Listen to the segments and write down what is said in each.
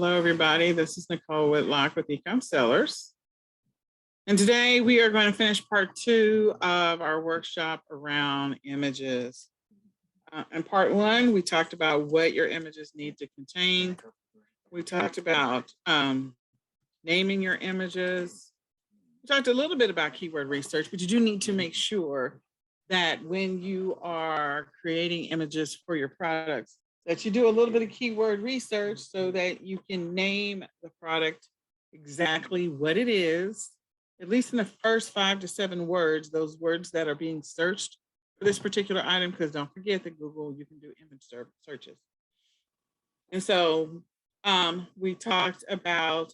Hello, everybody. This is Nicole Whitlock with eCom Sellers. And today we are going to finish part 2 of our workshop around images. In part 1, we talked about what your images need to contain. We talked about naming your images. We talked a little bit about keyword research, but you do need to make sure that when you are creating images for your products, that you do a little bit of keyword research so that you can name the product exactly what it is, at least in the first 5 to 7 words, those words that are being searched for this particular item, because don't forget that Google, you can do image searches. And so we talked about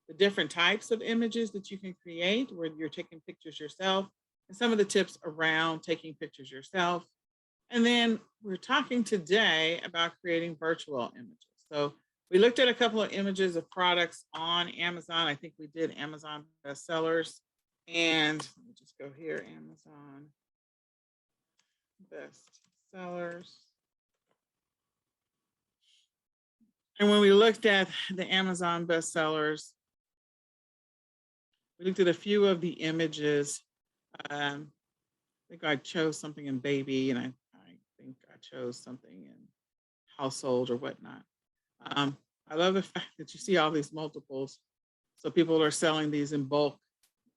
the different types of images that you can create where you're taking pictures yourself and some of the tips around taking pictures yourself. And then we're talking today about creating virtual images. So we looked at a couple of images of products on Amazon. I think we did Amazon bestsellers. And let me just go here, Amazon bestsellers. And when we looked at the Amazon bestsellers, we looked at a few of the images. I think I chose something in baby, and I think I chose something in household or whatnot. I love the fact that you see all these multiples. So people are selling these in bulk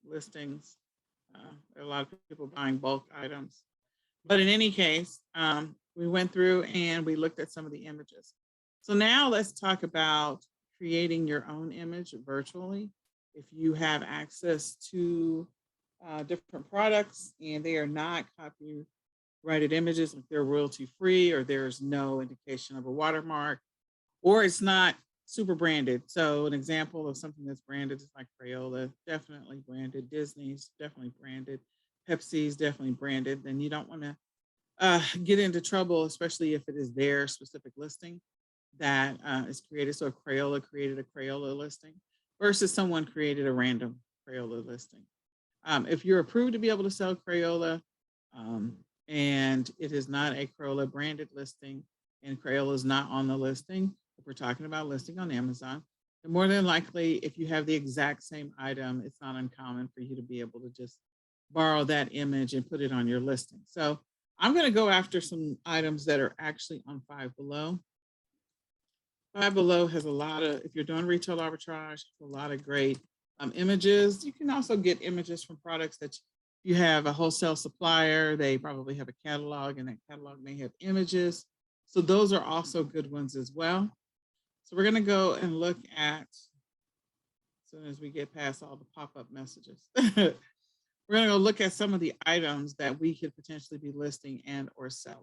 listings. There are a lot of people buying bulk items. But in any case, we went through and we looked at some of the images. So now let's talk about creating your own image virtually. If you have access to different products and they are not copyrighted images, if they're royalty free or there's no indication of a watermark, or it's not super branded. So an example of something that's branded is like Crayola, definitely branded. Disney's definitely branded. Pepsi's definitely branded. Then you don't want to get into trouble, especially if it is their specific listing that is created. So if Crayola created a Crayola listing versus someone created a random Crayola listing. If you're approved to be able to sell Crayola and it is not a Crayola branded listing and Crayola is not on the listing, if we're talking about listing on Amazon, then more than likely, if you have the exact same item, it's not uncommon for you to be able to just borrow that image and put it on your listing. So I'm going to go after some items that are actually on Five Below. Five Below has a lot of, if you're doing retail arbitrage, a lot of great images. You can also get images from products that you have a wholesale supplier. They probably have a catalog and that catalog may have images. So those are also good ones as well. So we're going to go and look at, as soon as we get past all the pop-up messages, we're going to go look at some of the items that we could potentially be listing and or selling.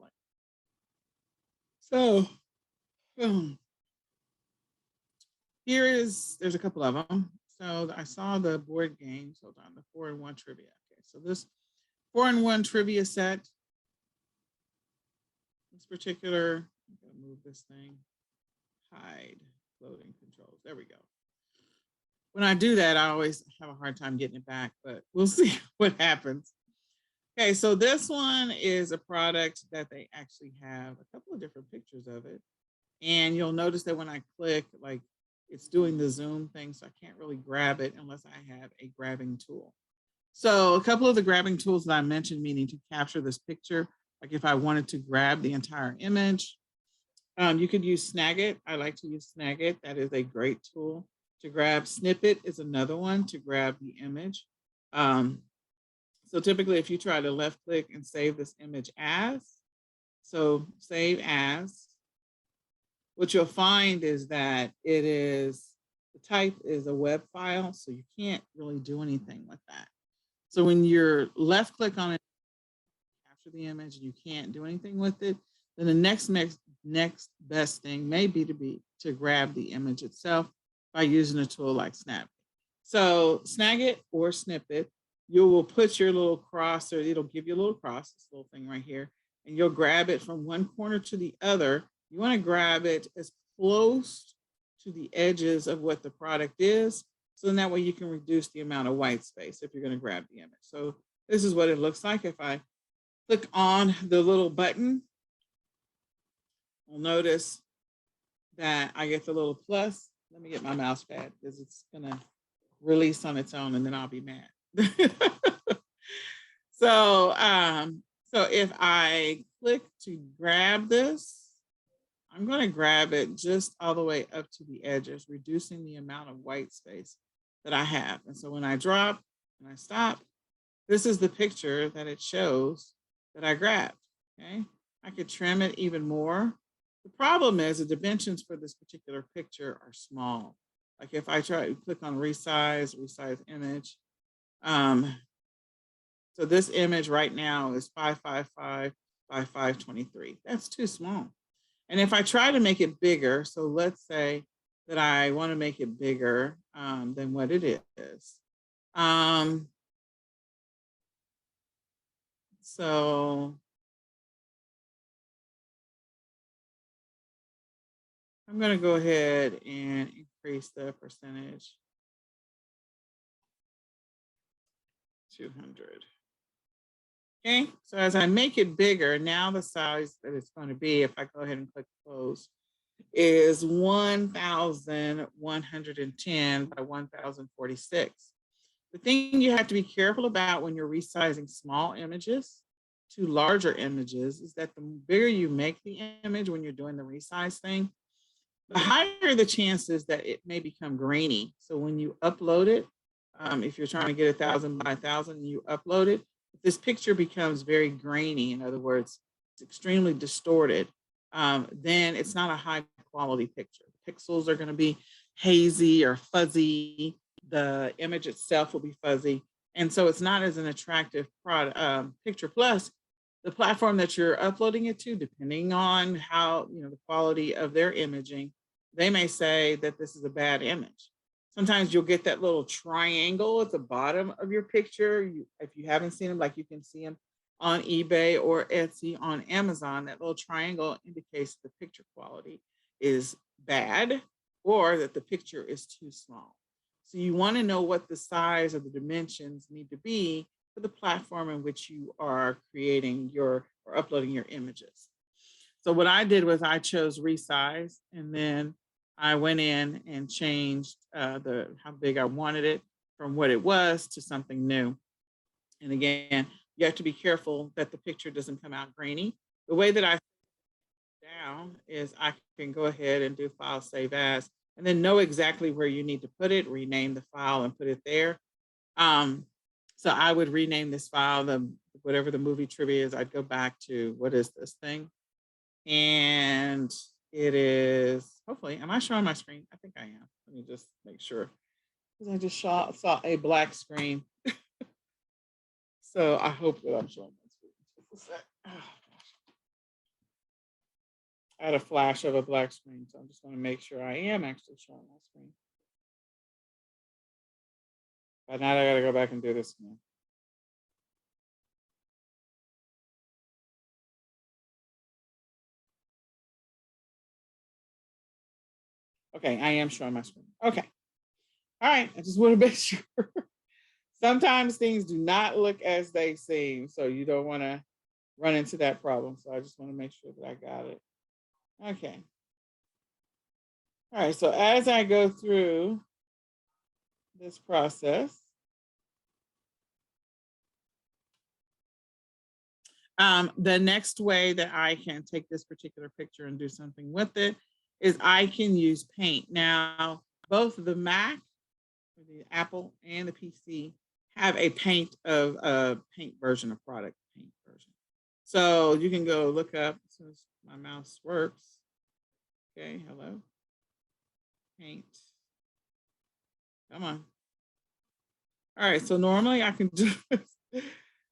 So there's a couple of them. So I saw the board games, hold on, the 4-in-1 trivia. Okay, so this 4-in-1 trivia set, this particular, I'm gonna move this thing, hide loading controls, there we go. When I do that, I always have a hard time getting it back, but we'll see what happens. Okay, so this one is a product that they actually have a couple of different pictures of it. And you'll notice that when I click, like it's doing the zoom thing, so I can't really grab it unless I have a grabbing tool. So a couple of the grabbing tools that I mentioned, meaning to capture this picture, like if I wanted to grab the entire image, you could use Snagit. I like to use Snagit. That is a great tool to grab. Snippet is another one to grab the image. So typically if you try to left click and save this image as, so save as, what you'll find is that it is, the type is a web file, so you can't really do anything with that. So when you're left click on it, capture the image and you can't do anything with it, then the next best thing may be to grab the image itself by using a tool like Snagit. So Snagit or Snippet, you will put your little cross, or it'll give you a little cross, this little thing right here, and you'll grab it from one corner to the other. You want to grab it as close to the edges of what the product is, so then that way you can reduce the amount of white space if you're going to grab the image. So this is what it looks like. If I click on the little button, you'll notice that I get the little plus Let me get my mouse pad because it's gonna release on its own and then I'll be mad. so so if I click to grab this, I'm going to grab it just all the way up to the edges, reducing the amount of white space that I have. And so when I drop and I stop, this is the picture that it shows that I grabbed. Okay, I could trim it even more. The problem is the dimensions for this particular picture are small. Like if I try to click on resize image. So this image right now is 555 by 523. That's too small. And if I try to make it bigger, so let's say that I want to make it bigger than what it is. So I'm going to go ahead and increase the percentage 200. Okay, so as I make it bigger, now the size that it's going to be, if I go ahead and click close, is 1,110 by 1,046. The thing you have to be careful about when you're resizing small images to larger images is that the bigger you make the image when you're doing the resize thing, the higher the chances that it may become grainy. So when you upload it, if you're trying to get 1,000 by 1,000 and you upload it, if this picture becomes very grainy, in other words, it's extremely distorted, then it's not a high quality picture. Pixels are going to be hazy or fuzzy. The image itself will be fuzzy. And so it's not as an attractive picture. Plus, the platform that you're uploading it to, depending on how, the quality of their imaging, they may say that this is a bad image. Sometimes you'll get that little triangle at the bottom of your picture. If you haven't seen them, like you can see them on eBay or Etsy, on Amazon, that little triangle indicates the picture quality is bad or that the picture is too small. So you want to know what the size or the dimensions need to be for the platform in which you are creating or uploading your images. So what I did was I chose resize, and then I went in and changed how big I wanted it from what it was to something new. And again, you have to be careful that the picture doesn't come out grainy. The way that I down is I can go ahead and do file save as, and then know exactly where you need to put it, rename the file and put it there. So I would rename this file, whatever the movie trivia is, I'd go back to, what is this thing? And it is, hopefully, am I showing my screen? I think I am. Let me just make sure. Because I just saw a black screen. So I hope that I'm showing my screen. Just a sec. I had a flash of a black screen, so I'm just going to make sure I am actually showing my screen. But now I got to go back and do this again. Okay, I am showing my screen. Okay. All right, I just want to make sure. Sometimes things do not look as they seem, so you don't want to run into that problem. So I just want to make sure that I got it. Okay. All right, so as I go through this process, the next way that I can take this particular picture and do something with it is I can use Paint. Now, both the Mac, the Apple, and the PC have a Paint version of product Paint version. So you can go look up, as soon as my mouse works. Okay, hello. Paint. Come on. All right, so normally I can do this.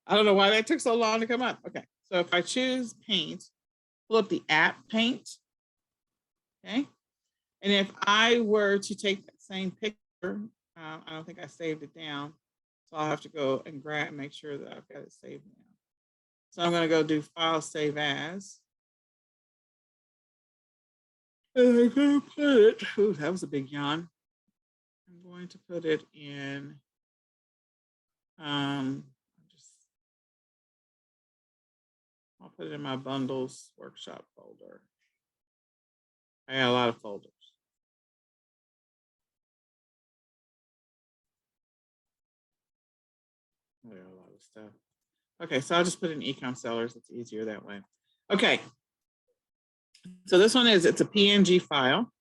I don't know why that took so long to come up. Okay, so if I choose Paint, pull up the app Paint. Okay, and if I were to take that same picture, I don't think I saved it down, so I'll have to go and make sure that I've got it saved now. So I'm going to go do File Save As. And I'm going to put it, ooh, that was a big yawn. I'm going to put it in, I'll put it in my bundles workshop folder. I got a lot of folders. stuff. Okay, so I'll just put in eCom sellers. It's easier that way. Okay. So this one it's a PNG file.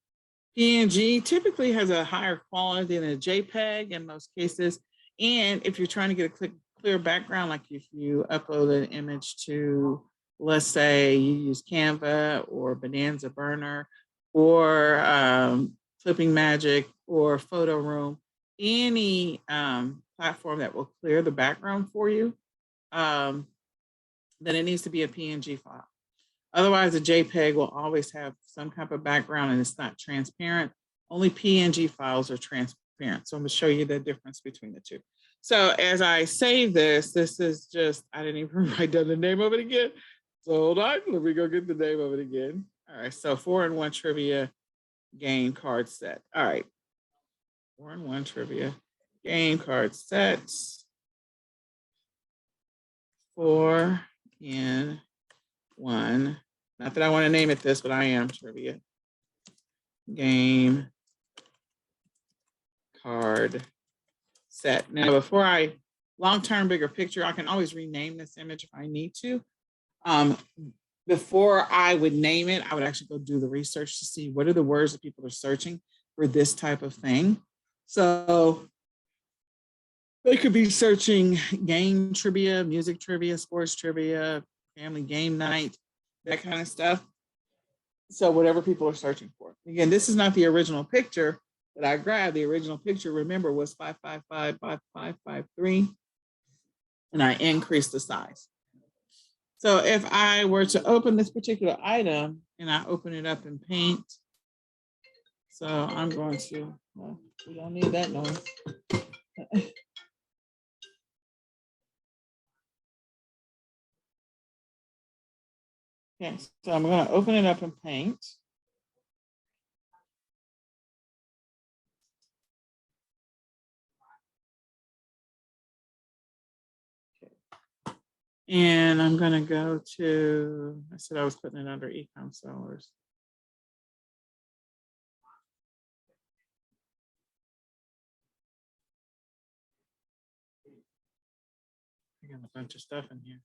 PNG typically has a higher quality than a JPEG in most cases. And if you're trying to get a clear background, like if you upload an image to, let's say you use Canva or Bonanza Burner or Clipping Magic or Photo Room, any platform that will clear the background for you, then it needs to be a PNG file. Otherwise, a JPEG will always have some type of background and it's not transparent. Only PNG files are transparent. So I'm going to show you the difference between the two. So as I save this, this is just, I didn't even write down the name of it again. So hold on, let me go get the name of it again. All right, so 4-in-1 trivia game card set. All right, 4-in-1 trivia game card sets. 4-in-1. Not that I want to name it this, but I am trivia. Game card set. Now, before I long-term bigger picture, I can always rename this image if I need to. Before I would name it, I would actually go do the research to see what are the words that people are searching for this type of thing. So they could be searching game trivia, music trivia, sports trivia, family game night, that kind of stuff. So whatever people are searching for. Again, this is not the original picture that I grabbed. The original picture, remember, was 555 by 553, and I increased the size. So if I were to open this particular item and I open it up in Paint, so I'm going to, well, we don't need that noise. Okay, so I'm going to open it up in Paint. And I'm going to go to, I said I was putting it under eCom sellers. I got a bunch of stuff in here.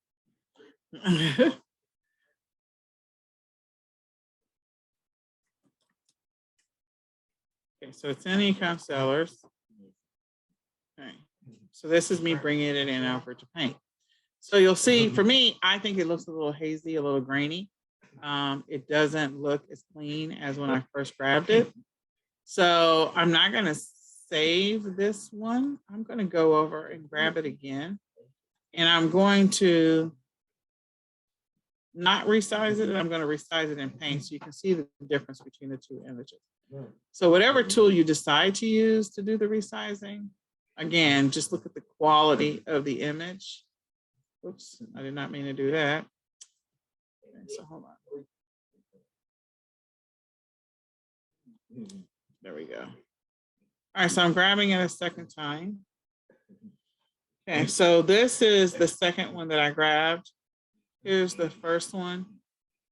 Okay, so it's in eCom sellers. Okay, so this is me bringing it in over to Paint. So you'll see, for me, I think it looks a little hazy, a little grainy. It doesn't look as clean as when I first grabbed it. So I'm not going to save this one. I'm going to go over and grab it again. And I'm going to not resize it, and I'm going to resize it in Paint so you can see the difference between the two images. So whatever tool you decide to use to do the resizing, again, just look at the quality of the image. Oops, I did not mean to do that. Okay, so hold on. There we go. All right, so I'm grabbing it a second time. Okay, so this is the second one that I grabbed. Here's the first one.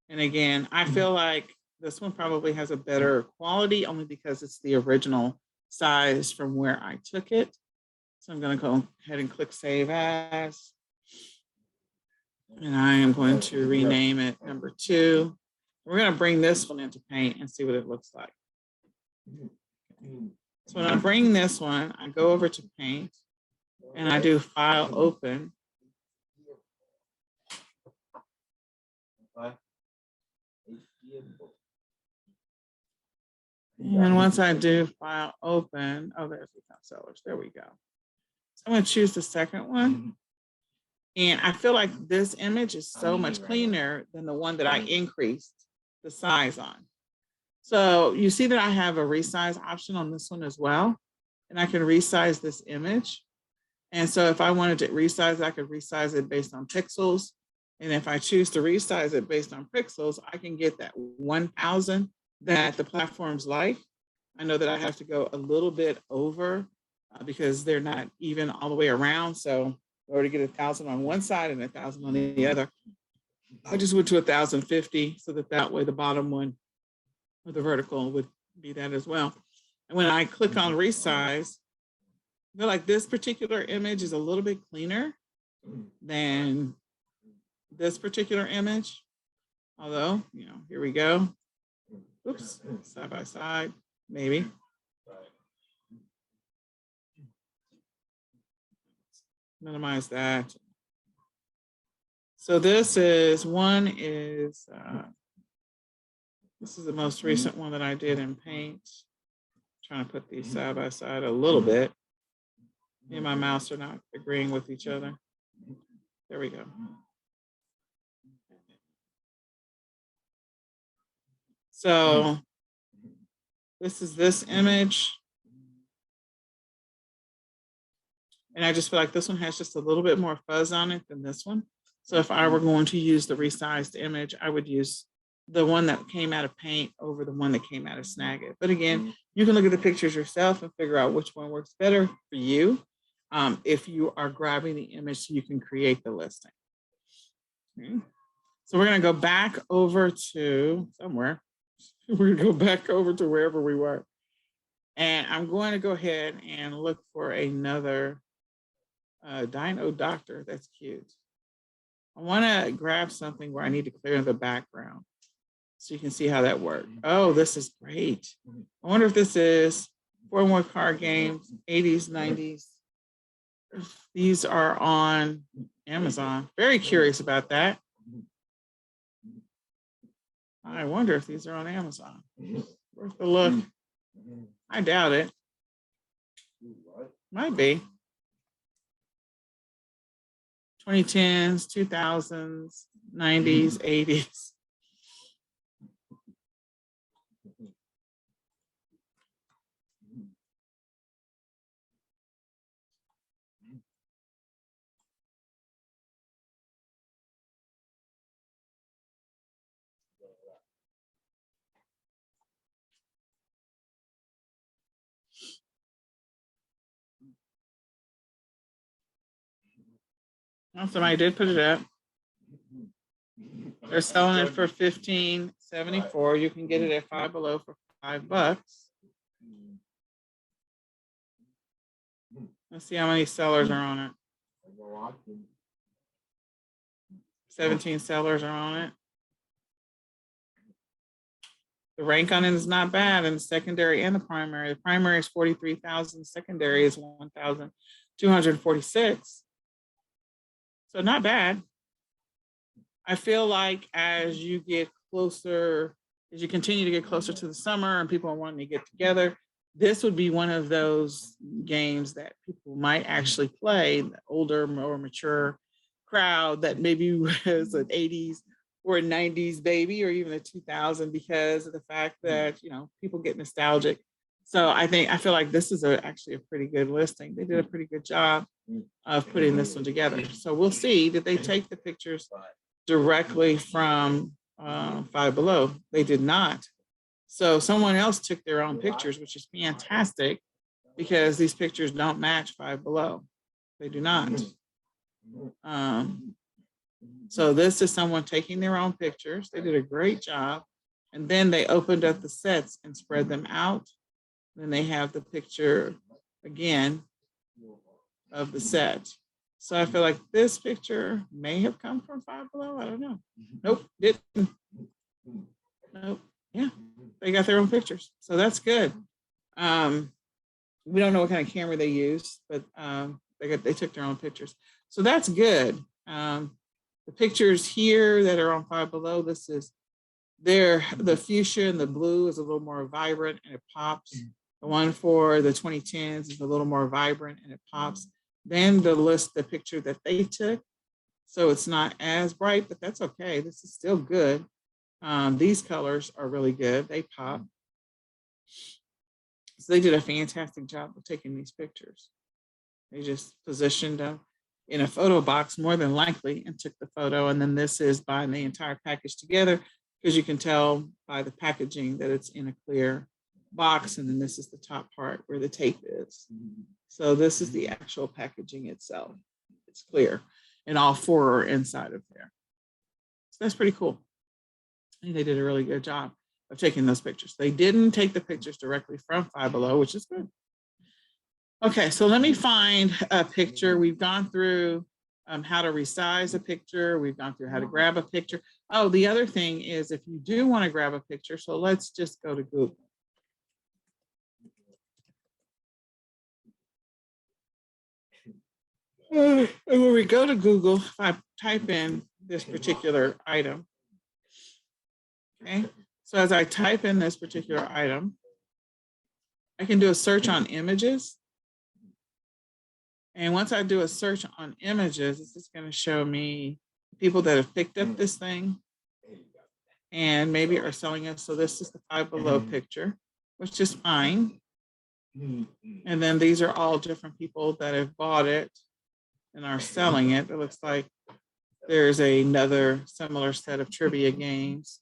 And again, I feel like this one probably has a better quality only because it's the original size from where I took it. So I'm going to go ahead and click Save As. And I am going to rename it number 2. We're going to bring this one into Paint and see what it looks like. So when I bring this one, I go over to Paint and I do File Open. And once I do File Open, oh, there's the sellers. There we go. So I'm going to choose the second one. And I feel like this image is so much cleaner than the one that I increased the size on. So you see that I have a resize option on this one as well. And I can resize this image. And so if I wanted to resize, I could resize it based on pixels. And if I choose to resize it based on pixels, I can get that 1000 that the platforms like. I know that I have to go a little bit over because they're not even all the way around. So in order to get 1000 on one side and 1000 on the other, I just went to 1050 so that way the bottom one or the vertical would be that as well. And when I click on resize, I feel like this particular image is a little bit cleaner than this particular image. Although, you know, here we go. Oops, side by side, maybe. Minimize that. So this is this is the most recent one that I did in Paint. Trying to put these side by side a little bit. Me and my mouse are not agreeing with each other. There we go. So this is this image. And I just feel like this one has just a little bit more fuzz on it than this one. So if I were going to use the resized image, I would use the one that came out of Paint over the one that came out of Snagit. But again, you can look at the pictures yourself and figure out which one works better for you if you are grabbing the image so you can create the listing. Okay. So we're going to go back over to somewhere. We're going to go back over to wherever we were. And I'm going to go ahead and look for another Dino Doctor. That's cute. I want to grab something where I need to clear the background so you can see how that works. Oh, this is great. I wonder if this is 4 more card games, 80s, 90s. These are on Amazon. Very curious about that. I wonder if these are on Amazon. Worth a look. I doubt it. Might be. 2010s, 2000s, 90s, 80s. Well, somebody did put it up. They're selling it for $15.74. You can get it at Five Below for $5. Let's see how many sellers are on it. 17 sellers are on it. The rank on it is not bad in the secondary and the primary. The primary is 43,000. Secondary is 1,246. So not bad. I feel like as you get closer, as you continue to get closer to the summer and people are wanting to get together, this would be one of those games that people might actually play, the older, more mature crowd that maybe was an 80s or a 90s baby or even a 2000 because of the fact that, you know, people get nostalgic. So I feel like this is actually a pretty good listing. They did a pretty good job of putting this one together. So we'll see. Did they take the pictures directly from Five Below? They did not. So someone else took their own pictures, which is fantastic because these pictures don't match Five Below. They do not. So this is someone taking their own pictures. They did a great job. And then they opened up the sets and spread them out. Then they have the picture again of the set. So I feel like this picture may have come from Five Below. I don't know. Nope, didn't. Nope. Yeah, they got their own pictures. So that's good. We don't know what kind of camera they used, but they took their own pictures. So that's good. The pictures here that are on Five Below, this is the fuchsia and the blue is a little more vibrant and it pops. The one for the 2010s is a little more vibrant and it pops. Then the picture that they took, so it's not as bright, but that's okay. This is still good. These colors are really good. They pop. So they did a fantastic job of taking these pictures. They just positioned them in a photo box more than likely and took the photo. And then this is buying the entire package together because you can tell by the packaging that it's in a clear box. And then this is the top part where the tape is. So this is the actual packaging itself. It's clear and all 4 are inside of there. So that's pretty cool. I think they did a really good job of taking those pictures. They didn't take the pictures directly from Five Below, which is good. Okay, so let me find a picture. We've gone through how to resize a picture. We've gone through how to grab a picture. Oh, the other thing is if you do want to grab a picture, so let's just go to Google. And when we go to Google, if I type in this particular item, okay, so as I type in this particular item, I can do a search on images. And once I do a search on images, it's just going to show me people that have picked up this thing and maybe are selling it. So this is the Five Below picture, which is fine. And then these are all different people that have bought it and are selling it. It looks like there's another similar set of trivia games.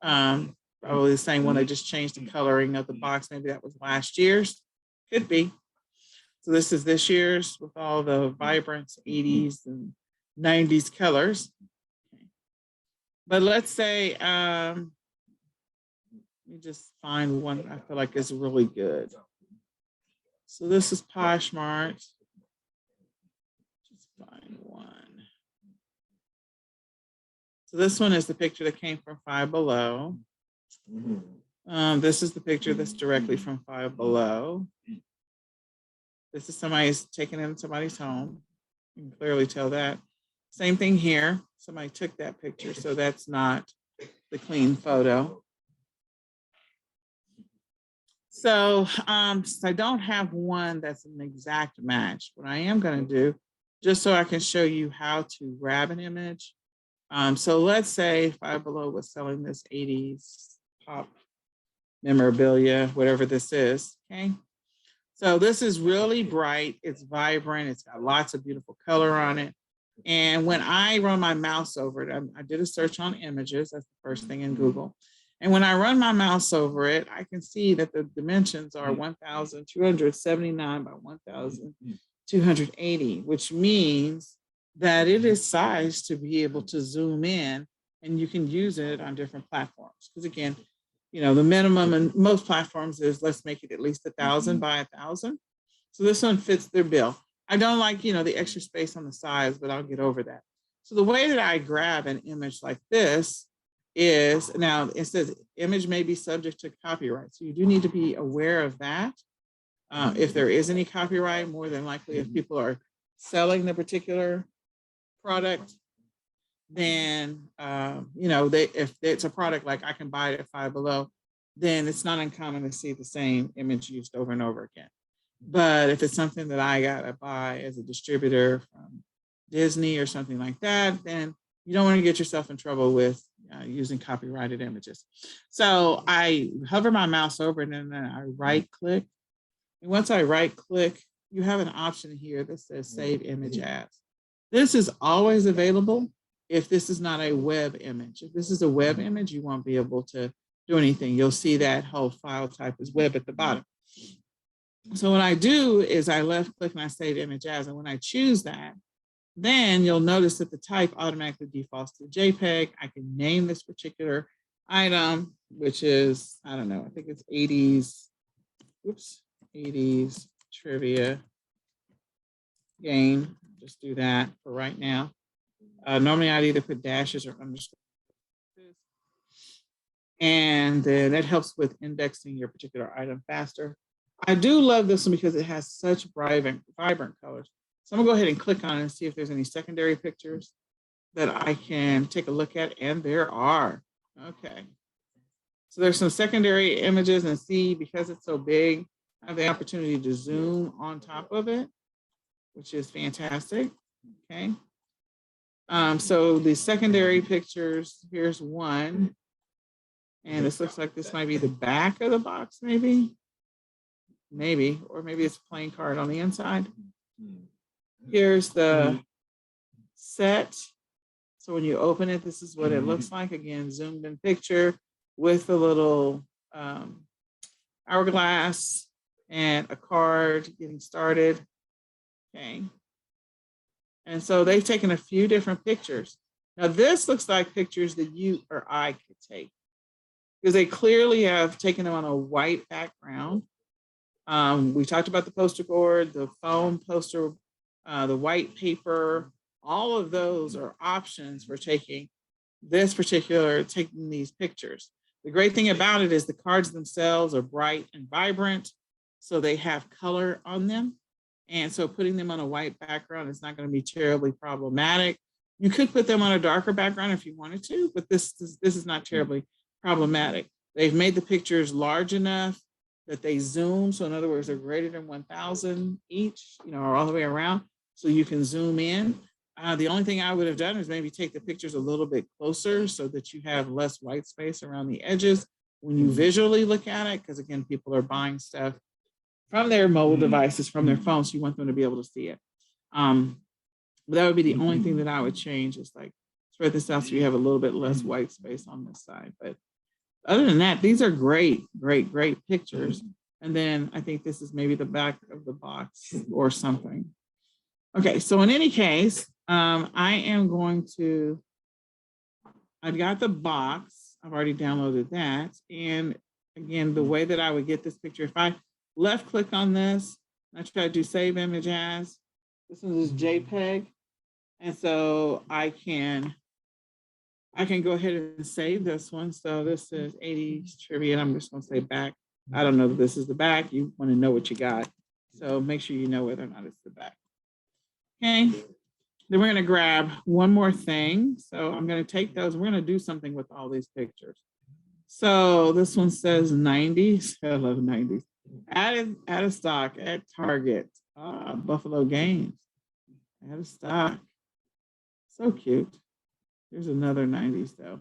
Probably the same one. They just changed the coloring of the box. Maybe that was last year's. Could be. So this is this year's with all the vibrant 80s and 90s colors. But let's say, let me just find one I feel like is really good. So this is Poshmark. Just find one. So this one is the picture that came from Five Below. This is the picture that's directly from Five Below. This is somebody's taken in somebody's home. You can clearly tell that. Same thing here. Somebody took that picture, so that's not the clean photo. So I don't have one that's an exact match. What I am going to do, just so I can show you how to grab an image. So let's say Five Below was selling this 80s pop memorabilia, whatever this is, okay? So this is really bright, it's vibrant, it's got lots of beautiful color on it. And when I run my mouse over it, I did a search on images, that's the first thing in Google. And when I run my mouse over it, I can see that the dimensions are 1,279 by 1,280, which means that it is sized to be able to zoom in, and you can use it on different platforms. Because again, you know, the minimum in most platforms is let's make it at least 1,000 by 1,000. So this one fits their bill. I don't like, you know, the extra space on the sides, but I'll get over that. So the way that I grab an image like this is, now it says image may be subject to copyright. So you do need to be aware of that. If there is any copyright, more than likely if people are selling the particular product, then, you know, if it's a product like I can buy it at Five Below, then it's not uncommon to see the same image used over and over again. But if it's something that I gotta buy as a distributor from Disney or something like that, then you don't want to get yourself in trouble with using copyrighted images. So I hover my mouse over it and then I right click. And once I right click, you have an option here that says Save Image As. This is always available if this is not a web image. If this is a web image, you won't be able to do anything. You'll see that whole file type is web at the bottom. So what I do is I left click and I save image as, and when I choose that, then you'll notice that the type automatically defaults to JPEG. I can name this particular item, which is, I don't know, I think it's 80s, 80s trivia game. Just do that for right now. Normally I'd either put dashes or underscores. And then that helps with indexing your particular item faster. I do love this one because it has such vibrant colors. So I'm gonna go ahead and click on it and see if there's any secondary pictures that I can take a look at, and there are. Okay. So there's some secondary images, and see, because it's so big, I have the opportunity to zoom on top of it, which is fantastic, okay? So the secondary pictures, here's one, and this looks like this might be the back of the box, maybe, or maybe it's a playing card on the inside. Here's the set. So when you open it, this is what it looks like. Again, zoomed in picture with a little hourglass and a card getting started. Okay. And so they've taken a few different pictures. Now this looks like pictures that you or I could take, because they clearly have taken them on a white background. We talked about the poster board, the foam poster, the white paper, All of those are options for taking taking these pictures. The great thing about it is the cards themselves are bright and vibrant, so they have color on them. And so putting them on a white background is not going to be terribly problematic. You could put them on a darker background if you wanted to, but this is not terribly problematic. They've made the pictures large enough that they zoom. So in other words, they're greater than 1,000 each, or all the way around. So you can zoom in. The only thing I would have done is maybe take the pictures a little bit closer so that you have less white space around the edges when you visually look at it. Because again, people are buying stuff from their mobile devices, from their phones. So you want them to be able to see it. But that would be the only thing that I would change, is like spread this out so you have a little bit less white space on this side. But other than that, these are great, great, great pictures. And then I think this is maybe the back of the box or something. Okay, so in any case, I've got the box. I've already downloaded that. And again, the way that I would get this picture, if I left click on this, I try to do save image as, this one is JPEG. And so I can go ahead and save this one. So this is 80s trivia, and I'm just gonna say back. I don't know if this is the back. You wanna know what you got. So make sure you know whether or not it's the back. Okay, then we're gonna grab one more thing. So I'm gonna take those, we're gonna do something with all these pictures. So this one says 90s, I love 90s. Added out of stock at Target, Buffalo Games, out of stock. So cute. There's another 90s though.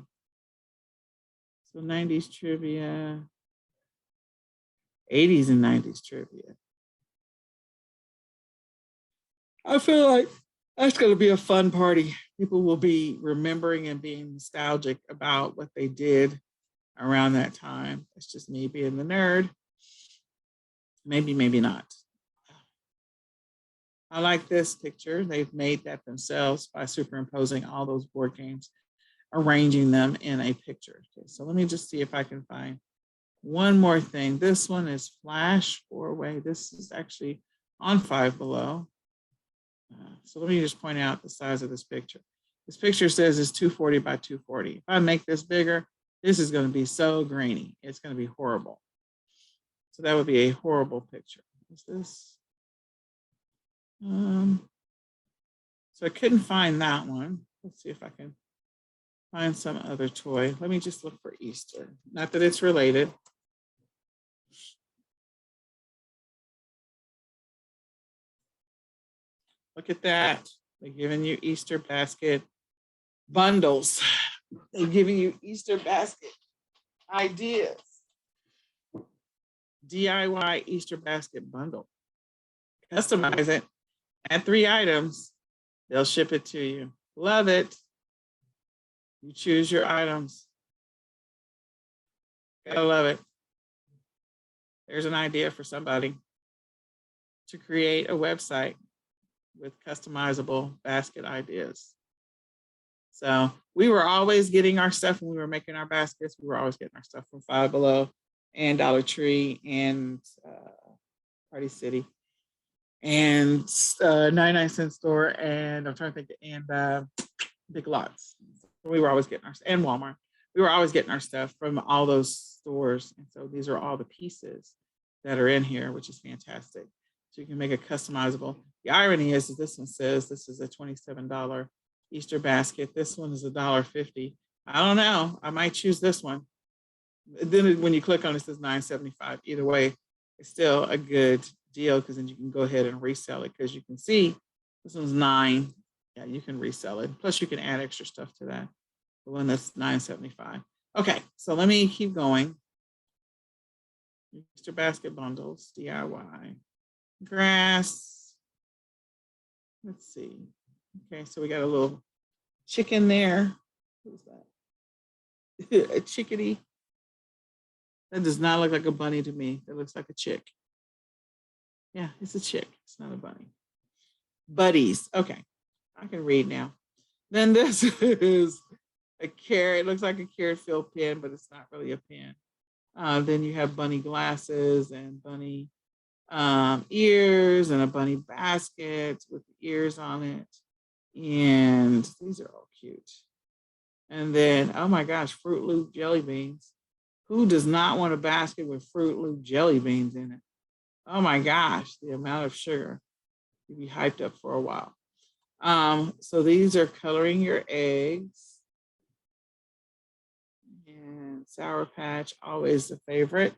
So 90s trivia, 80s and 90s trivia. I feel like that's going to be a fun party. People will be remembering and being nostalgic about what they did around that time. That's just me being the nerd. Maybe, maybe not. I like this picture. They've made that themselves by superimposing all those board games, arranging them in a picture. Okay, so let me just see if I can find one more thing. This one is Flash 4-way. This is actually on Five Below. So let me just point out the size of this picture. This picture says it's 240 by 240. If I make this bigger, this is going to be so grainy. It's going to be horrible. So that would be a horrible picture. What's this? So I couldn't find that one. Let's see if I can find some other toy. Let me just look for Easter. Not that it's related. Look at that. They're giving you Easter basket bundles. They're giving you Easter basket ideas. DIY Easter basket bundle. Customize it. Add 3 items. They'll ship it to you. Love it. You choose your items. Gotta love it. There's an idea for somebody to create a website with customizable basket ideas. So we were always getting our stuff when we were making our baskets. We were always getting our stuff from Five Below and Dollar Tree and Party City and 99-cent store, and I'm trying to think, and Big Lots. We were always getting our, and Walmart. We were always getting our stuff from all those stores. And so these are all the pieces that are in here, which is fantastic. So you can make it customizable. The irony is that this one says this is a $27 Easter basket. This one is $1.50. I don't know. I might choose this one. Then when you click on it, it says $9.75. Either way, it's still a good deal because then you can go ahead and resell it, because you can see this one's $9. Yeah, you can resell it. Plus you can add extra stuff to that. The one that's $9.75. Okay, so let me keep going. Easter basket bundles, DIY. Grass. Let's see. Okay, so we got a little chicken there. Who's that? A chickadee. That does not look like a bunny to me. That looks like a chick. Yeah, it's a chick. It's not a bunny. Buddies. Okay, I can read now. Then this is a carrot. It looks like a carrot-filled pen, but it's not really a pen. Then you have bunny glasses and bunny ears and a bunny basket with ears on it. And these are all cute. And then, oh my gosh, Fruit Loop jelly beans. Who does not want a basket with Fruit Loop jelly beans in it? Oh my gosh, the amount of sugar. You'd be hyped up for a while. So these are coloring your eggs. And Sour Patch, always a favorite.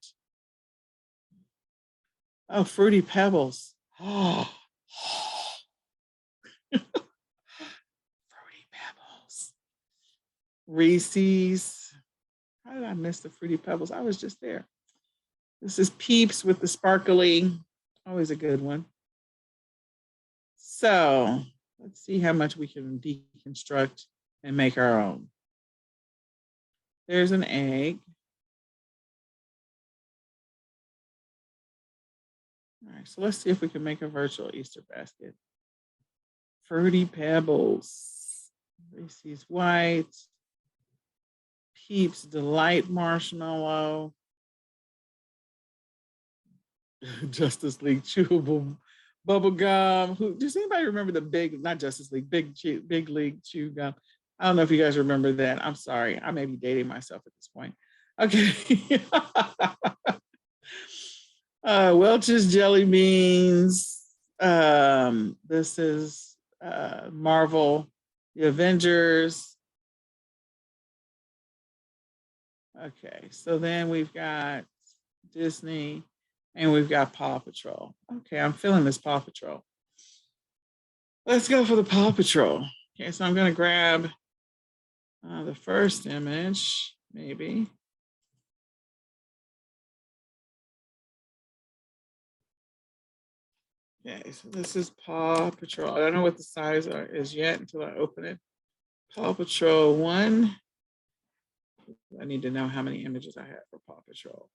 Oh, Fruity Pebbles. Oh, Fruity Pebbles. Reese's. How did I miss the Fruity Pebbles? I was just there. This is Peeps with the sparkly. Always a good one. So let's see how much we can deconstruct and make our own. There's an egg. All right, so let's see if we can make a virtual Easter basket. Fruity Pebbles, Reese's White, Peeps Delight Marshmallow, Justice League Chewable Bubble Gum. Does anybody remember the big, not Justice League, big League Chew Gum? I don't know if you guys remember that. I'm sorry. I may be dating myself at this point. Okay. Welch's Jelly Beans. This is Marvel, the Avengers. Okay, so then we've got Disney and we've got Paw Patrol. Okay, I'm feeling this Paw Patrol. Let's go for the Paw Patrol. Okay, so I'm going to grab the first image, maybe. Okay, so this is Paw Patrol. I don't know what the size is yet until I open it. Paw Patrol 1. I need to know how many images I have for Paw Patrol.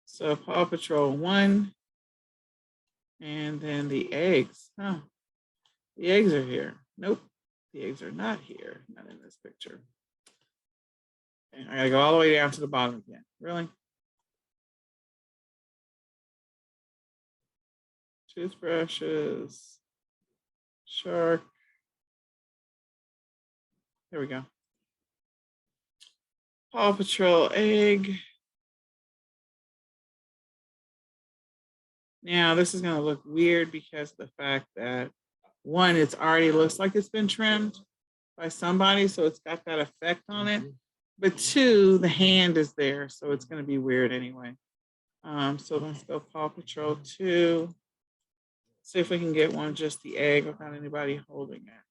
So Paw Patrol 1. And then the eggs. Oh, the eggs are here. Nope, the eggs are not here. Not in this picture. Okay, I gotta go all the way down to the bottom again. Really? Toothbrushes. Shark. There we go. Paw Patrol egg. Now this is gonna look weird because of the fact that one, it's already looks like it's been trimmed by somebody, so it's got that effect on it. But two, the hand is there, so it's gonna be weird anyway. So let's go Paw Patrol 2. See if we can get one, just the egg without anybody holding it.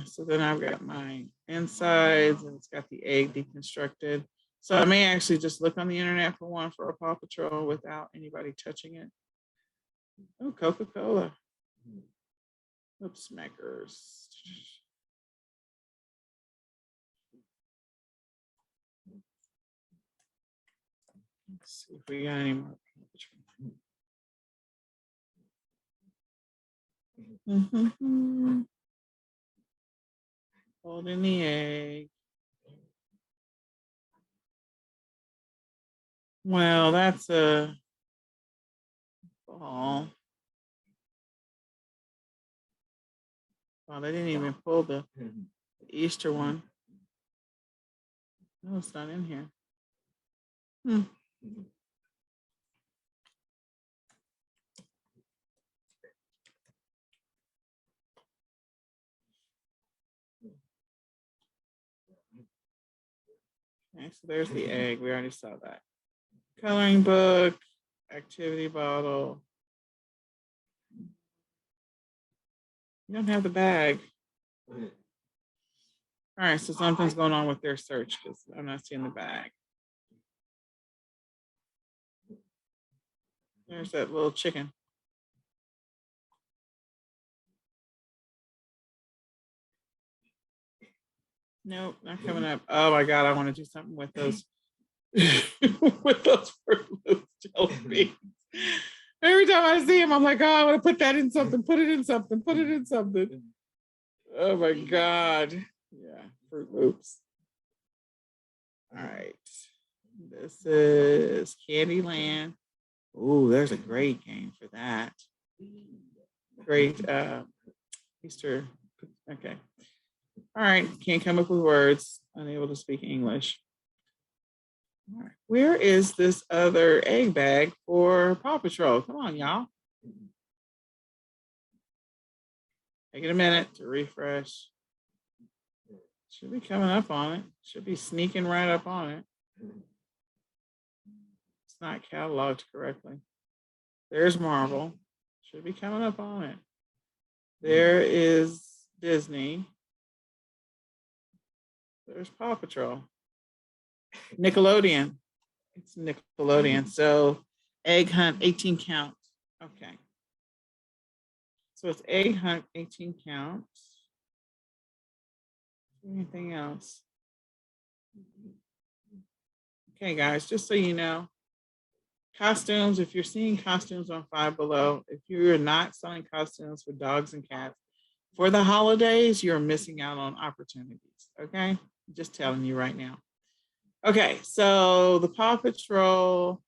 So then I've got my insides and it's got the egg deconstructed. So I may actually just look on the internet for one for a Paw Patrol without anybody touching it. Oh, Coca-Cola. Oops, Smackers. Let's see if we got any more. Holding the egg. Well, that's a ball. Well, they didn't even pull the Easter one. No, it's not in here. Okay, so there's the egg. We already saw that. Coloring book, activity bottle. You don't have the bag. All right, so something's going on with their search because I'm not seeing the bag. There's that little chicken. Nope, not coming up. Oh my God, I want to do something with those with those Fruit Loops jelly beans. Every time I see them, I'm like, oh, I want to put that in something, put it in something, put it in something. Oh my God. Yeah, Fruit Loops. All right. This is Candyland. Oh, there's a great game for that. Great Easter. Okay. All right. Can't come up with words. Unable to speak English. All right. Where is this other egg bag for Paw Patrol? Come on, y'all. Take it a minute to refresh. Should be coming up on it. Should be sneaking right up on it. It's not cataloged correctly. There's Marvel. Should be coming up on it. There is Disney. There's Paw Patrol. Nickelodeon. It's Nickelodeon. So Egg Hunt 18 count. Okay. So it's Egg Hunt 18 count. Anything else? Okay, guys, just so you know, costumes, if you're seeing costumes on Five Below, if you're not selling costumes for dogs and cats for the holidays, you're missing out on opportunities. Okay, I'm just telling you right now. Okay, so the Paw Patrol,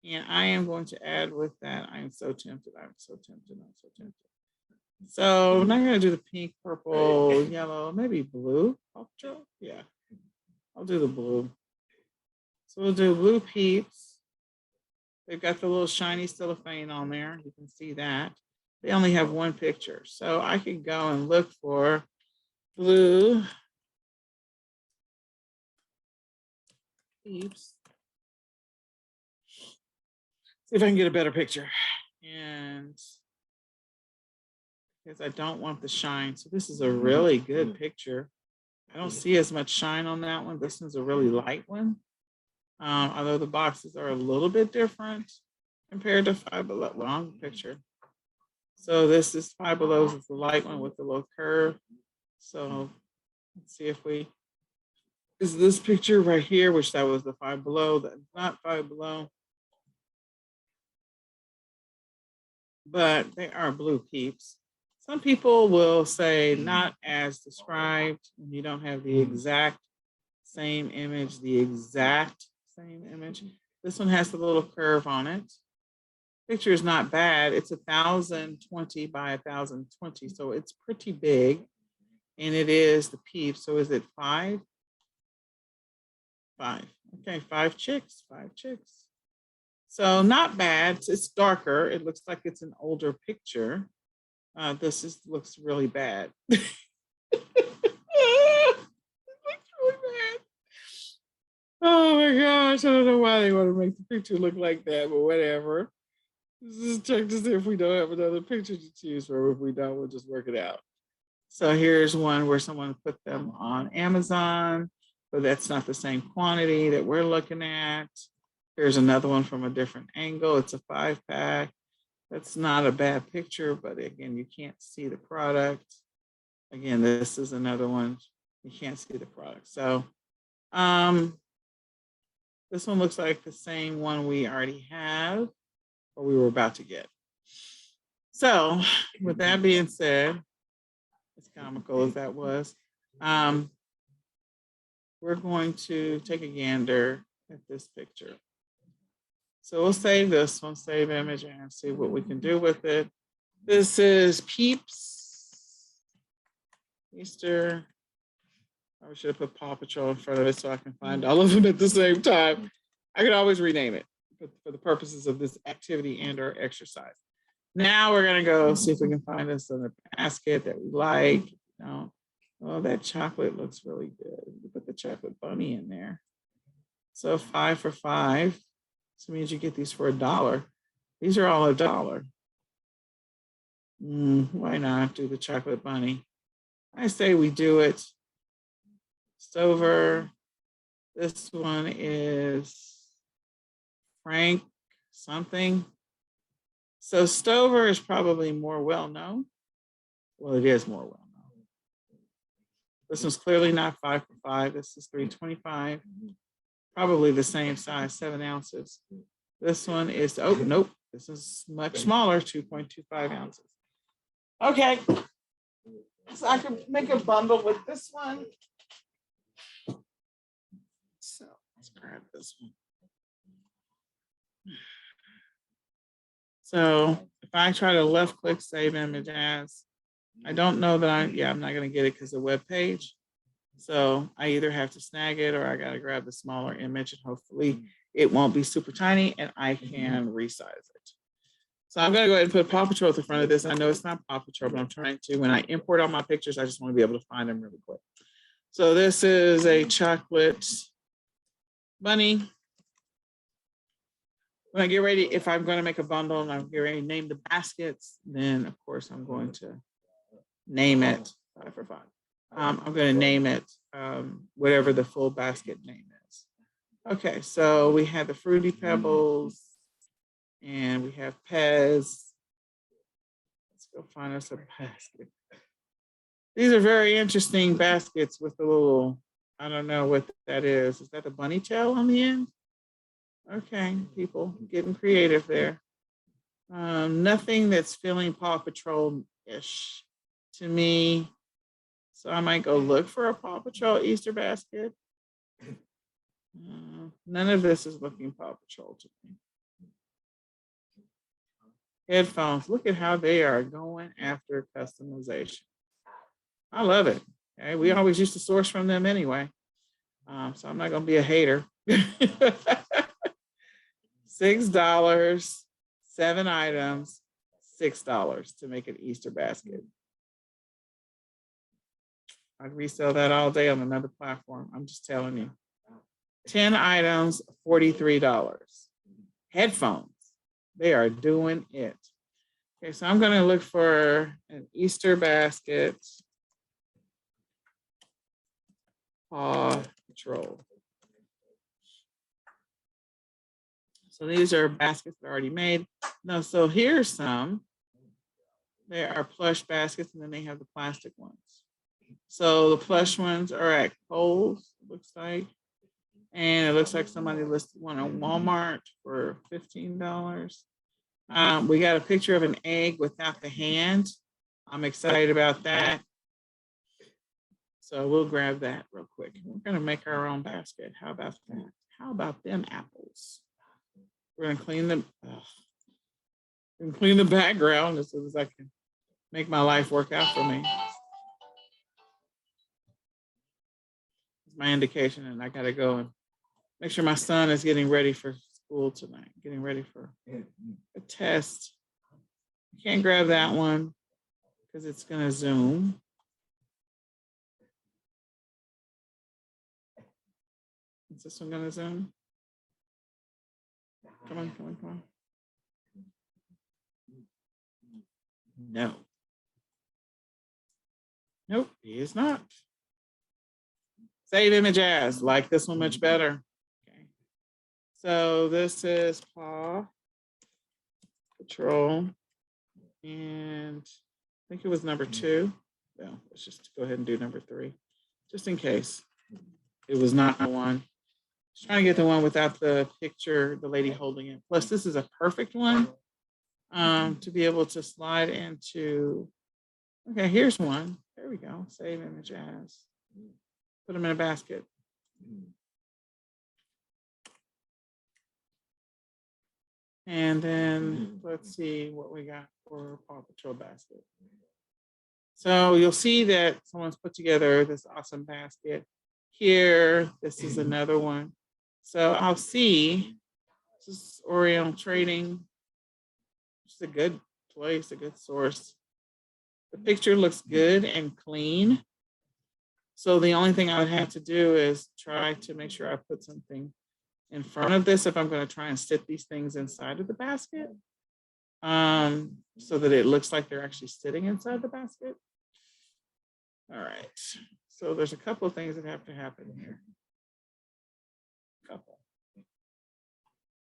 and I am going to add with that. I am so tempted. I'm so tempted. I'm so tempted. So I'm not going to do the pink, purple, yellow, maybe blue. Paw Patrol? Yeah, I'll do the blue. So we'll do blue peeps. They've got the little shiny cellophane on there. You can see that. They only have one picture. So I could go and look for blue peeps. See if I can get a better picture. And because I don't want the shine. So this is a really good picture. I don't see as much shine on that one. This one's a really light one. Although the boxes are a little bit different compared to Five Below. Wrong picture. So this is Five Below. It's the light one with the little curve. So let's see if we, is this picture right here, which that was the Five Below. That's not Five Below. But they are blue peeps. Some people will say not as described when you don't have the exact same image, the exact same image. This one has the little curve on it. Picture is not bad. It's 1,020 by 1,020, so it's pretty big. And it is the peeps. So is it 5? 5. Okay, 5 chicks, 5 chicks. So not bad. It's darker. It looks like it's an older picture. This looks really bad. It looks really bad. Oh my gosh, I don't know why they want to make the picture look like that, but whatever. Let's just check to see if we don't have another picture to choose from. If we don't, we'll just work it out. So here's one where someone put them on Amazon, but that's not the same quantity that we're looking at. Here's another one from a different angle. It's a 5-pack. That's not a bad picture, but again, you can't see the product. Again, this is another one. You can't see the product. So this one looks like the same one we already have, or we were about to get. So with that being said, as comical as that was, we're going to take a gander at this picture. So we'll save this one, save image, and see what we can do with it. This is Peeps Easter. I should have put Paw Patrol in front of it so I can find all of them at the same time. I could always rename it for the purposes of this activity and or exercise. Now we're gonna go see if we can find us in a basket that we like. Oh, that chocolate looks really good. You put the chocolate bunny in there. So 5 for $5. So it means you get these for $1. These are all $1. Why not do the chocolate bunny? I say we do it. Stover. This one is Frank something. So Stover is probably more well-known. Well, it is more well-known. This one's clearly not 5 for $5. This is $3.25. Probably the same size, 7 ounces. This one is, oh, nope. This is much smaller, 2.25 ounces. Okay. So I can make a bundle with this one. So let's grab this one. So if I try to left click save image as, I don't know that I'm not going to get it because the web page. So I either have to snag it or I got to grab the smaller image and hopefully it won't be super tiny and I can resize it. So I'm going to go ahead and put Paw Patrol at the front of this. I know it's not Paw Patrol, but I'm trying to, when I import all my pictures, I just want to be able to find them really quick. So this is a chocolate bunny. When I get ready, if I'm going to make a bundle and I'm getting ready to name the baskets, then of course I'm going to name it 5 for 5. I'm going to name it whatever the full basket name is. Okay, so we have the Fruity Pebbles and we have Pez. Let's go find us a basket. These are very interesting baskets with the little, I don't know what that is. Is that a bunny tail on the end? Okay, people getting creative there. Nothing that's feeling Paw Patrol-ish to me. So I might go look for a Paw Patrol Easter basket. None of this is looking Paw Patrol to me. Headphones, look at how they are going after customization. I love it. Okay, we always used to source from them anyway. So I'm not going to be a hater. $6, 7 items, $6 to make an Easter basket. I'd resell that all day on another platform. I'm just telling you. 10 items, $43. Headphones, they are doing it. Okay, so I'm going to look for an Easter basket. Paw Patrol. So these are baskets that are already made. No, so here's some. They are plush baskets, and then they have the plastic ones. So the plush ones are at Kohl's, looks like. And it looks like somebody listed one on Walmart for $15. We got a picture of an egg without the hand. I'm excited about that. So we'll grab that real quick. We're going to make our own basket. How about that? How about them apples? We're going to clean the background as soon as I can make my life work out for me. It's my indication, and I got to go and make sure my son is getting ready for school tonight, getting ready for a test. I can't grab that one because it's going to zoom. Is this one going to zoom? Come on, come on, come on. No. Nope, he is not. Save image as, like this one much better. Okay. So this is Paw Patrol. And I think it was number 2. No, let's just go ahead and do number 3, just in case it was not the one. Just trying to get the one without the picture, the lady holding it. Plus, this is a perfect one to be able to slide into. Okay, here's one. There we go. Save image as. Put them in a basket. And then let's see what we got for Paw Patrol basket. So you'll see that someone's put together this awesome basket. Here, this is another one. So I'll see, this is Oriental Trading. It's a good place, a good source. The picture looks good and clean. So the only thing I would have to do is try to make sure I put something in front of this if I'm going to try and stick these things inside of the basket, so that it looks like they're actually sitting inside the basket. All right, so there's a couple of things that have to happen here. Couple.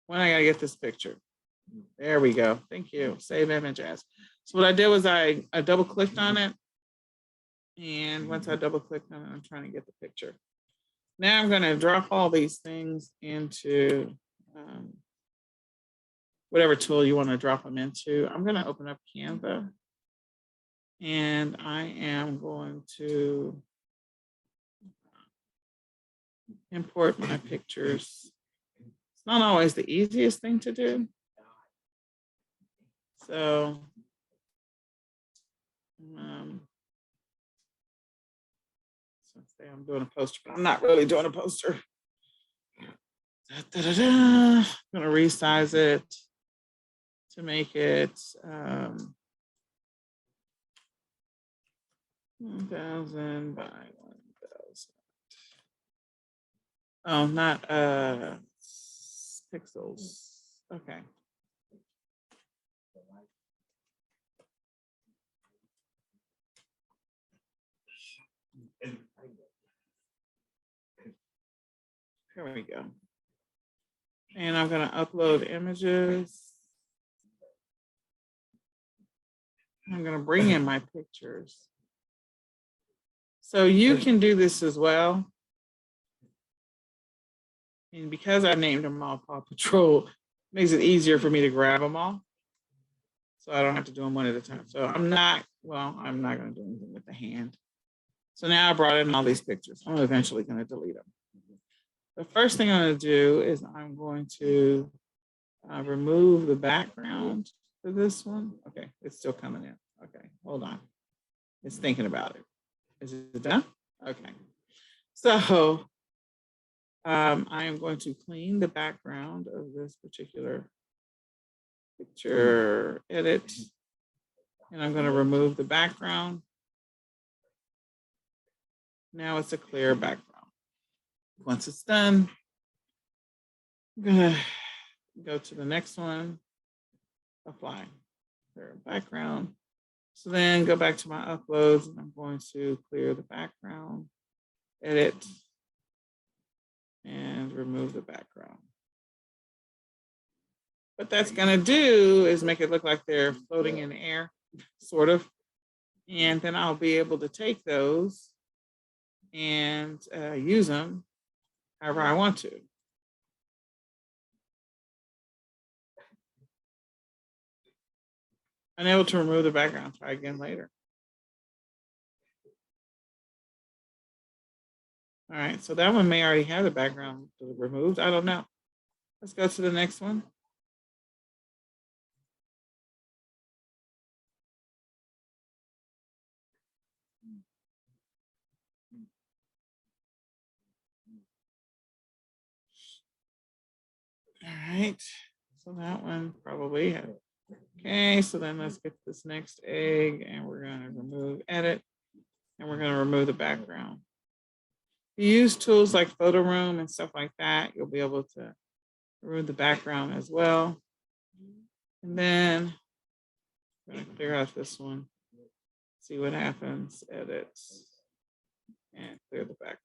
When I gotta get this picture. There we go. Thank you. Save image as. So what I did was I double clicked on it. And once I double clicked on it, I'm trying to get the picture. Now I'm going to drop all these things into whatever tool you want to drop them into. I'm going to open up Canva. And I am going to import my pictures. It's not always the easiest thing to do. So Say I'm doing a poster, but I'm not really doing a poster. I'm gonna resize it to make it 1,000 by 1,000. Oh, not pixels. Okay. Here we go. And I'm going to upload images. I'm going to bring in my pictures. So you can do this as well. And because I named them all Paw Patrol, it makes it easier for me to grab them all. So I don't have to do them one at a time. So I'm not going to do anything with the hand. So now I brought in all these pictures. I'm eventually going to delete them. The first thing I'm going to do is I'm going to remove the background for this one. Okay, it's still coming in. Okay, hold on. It's thinking about it. Is it done? Okay. So I am going to clean the background of this particular picture, edit, and I'm going to remove the background. Now it's a clear background. Once it's done, I'm going to go to the next one, apply, clear background. So then go back to my uploads and I'm going to clear the background, edit, and remove the background. What that's gonna do is make it look like they're floating in the air, sort of. And then I'll be able to take those and use them however I want to. Unable to remove the background, try again later. All right, so that one may already have the background removed. I don't know. Let's go to the next one. All right, so that one probably had. Okay, so then let's get this next egg and we're gonna remove edit and we're gonna remove the background. If you use tools like Photo Room and stuff like that, you'll be able to remove the background as well. And then I'm gonna clear out this one, see what happens, edit, and clear the background.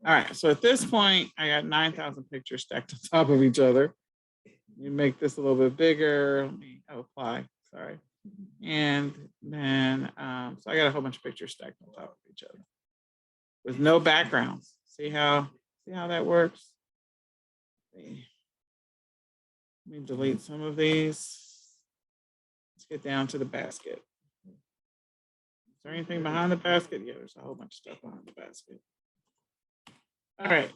All right, so at this point, I got 9,000 pictures stacked on top of each other. You make this a little bit bigger. Let me apply, sorry. And then, so I got a whole bunch of pictures stacked on top of each other with no backgrounds. See how that works? Let me delete some of these. Let's get down to the basket. Is there anything behind the basket? Yeah, there's a whole bunch of stuff behind the basket. All right.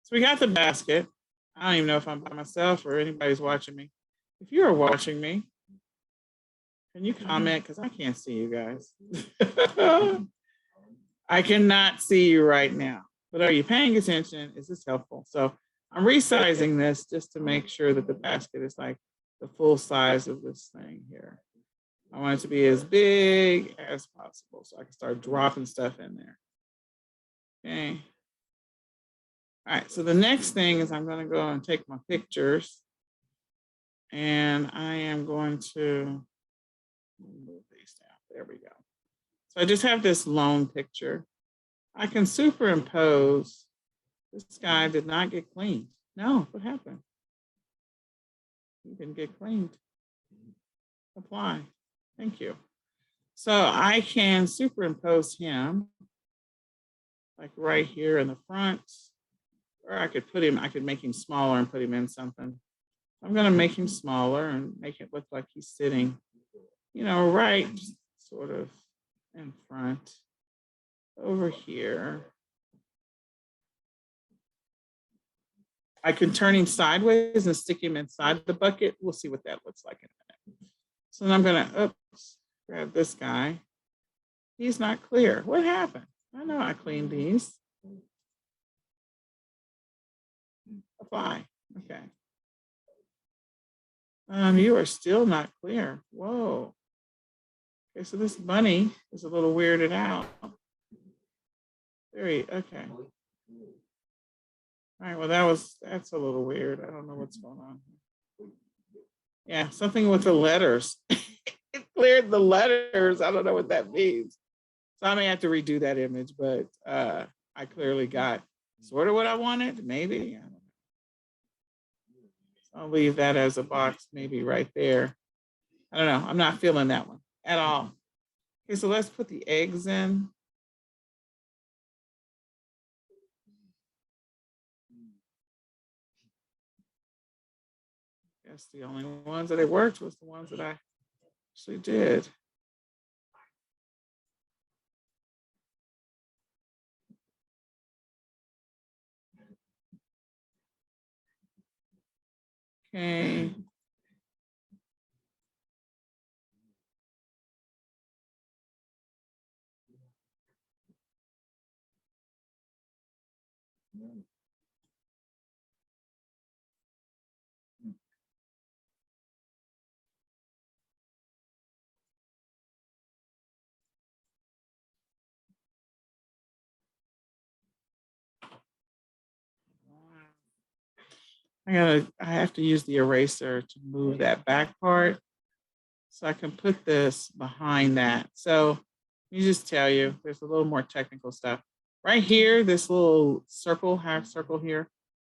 So we got the basket. I don't even know if I'm by myself or anybody's watching me. If you are watching me, can you comment? Because I can't see you guys. I cannot see you right now. But are you paying attention? Is this helpful? So I'm resizing this just to make sure that the basket is like the full size of this thing here. I want it to be as big as possible so I can start dropping stuff in there. Okay. All right, so the next thing is I'm going to go and take my pictures and I am going to move these down. There we go. So I just have this lone picture. I can superimpose. This guy did not get cleaned. No, what happened? He didn't get cleaned. Apply. Thank you. So I can superimpose him like right here in the front, or I could make him smaller and put him in something. I'm going to make him smaller and make it look like he's sitting, right sort of in front over here. I can turn him sideways and stick him inside the bucket. We'll see what that looks like in a minute. So then I'm going to, grab this guy. He's not clear. What happened? I know I cleaned these. Apply. Okay. You are still not clear. Whoa. Okay, so this bunny is a little weirded out. Okay. All right, well, that's a little weird. I don't know what's going on. Yeah, something with the letters. It cleared the letters. I don't know what that means. So I may have to redo that image, but I clearly got sort of what I wanted, maybe. I don't know. I'll leave that as a box, maybe right there. I don't know. I'm not feeling that one at all. Okay, so let's put the eggs in. Guess the only ones that it worked was the ones that I actually did. Okay. I have to use the eraser to move that back part so I can put this behind that. So let me just tell you, there's a little more technical stuff. Right here, this little circle, half circle here,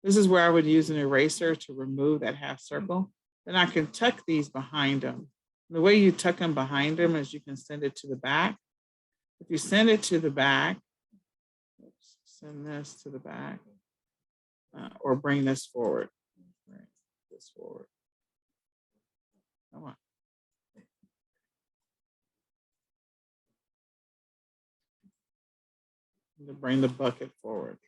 this is where I would use an eraser to remove that half circle. Then I can tuck these behind them. And the way you tuck them behind them is you can send it to the back. If you send it to the back, oops, send this to the back, or bring this forward. Bring this forward. Come on. To bring the bucket forward.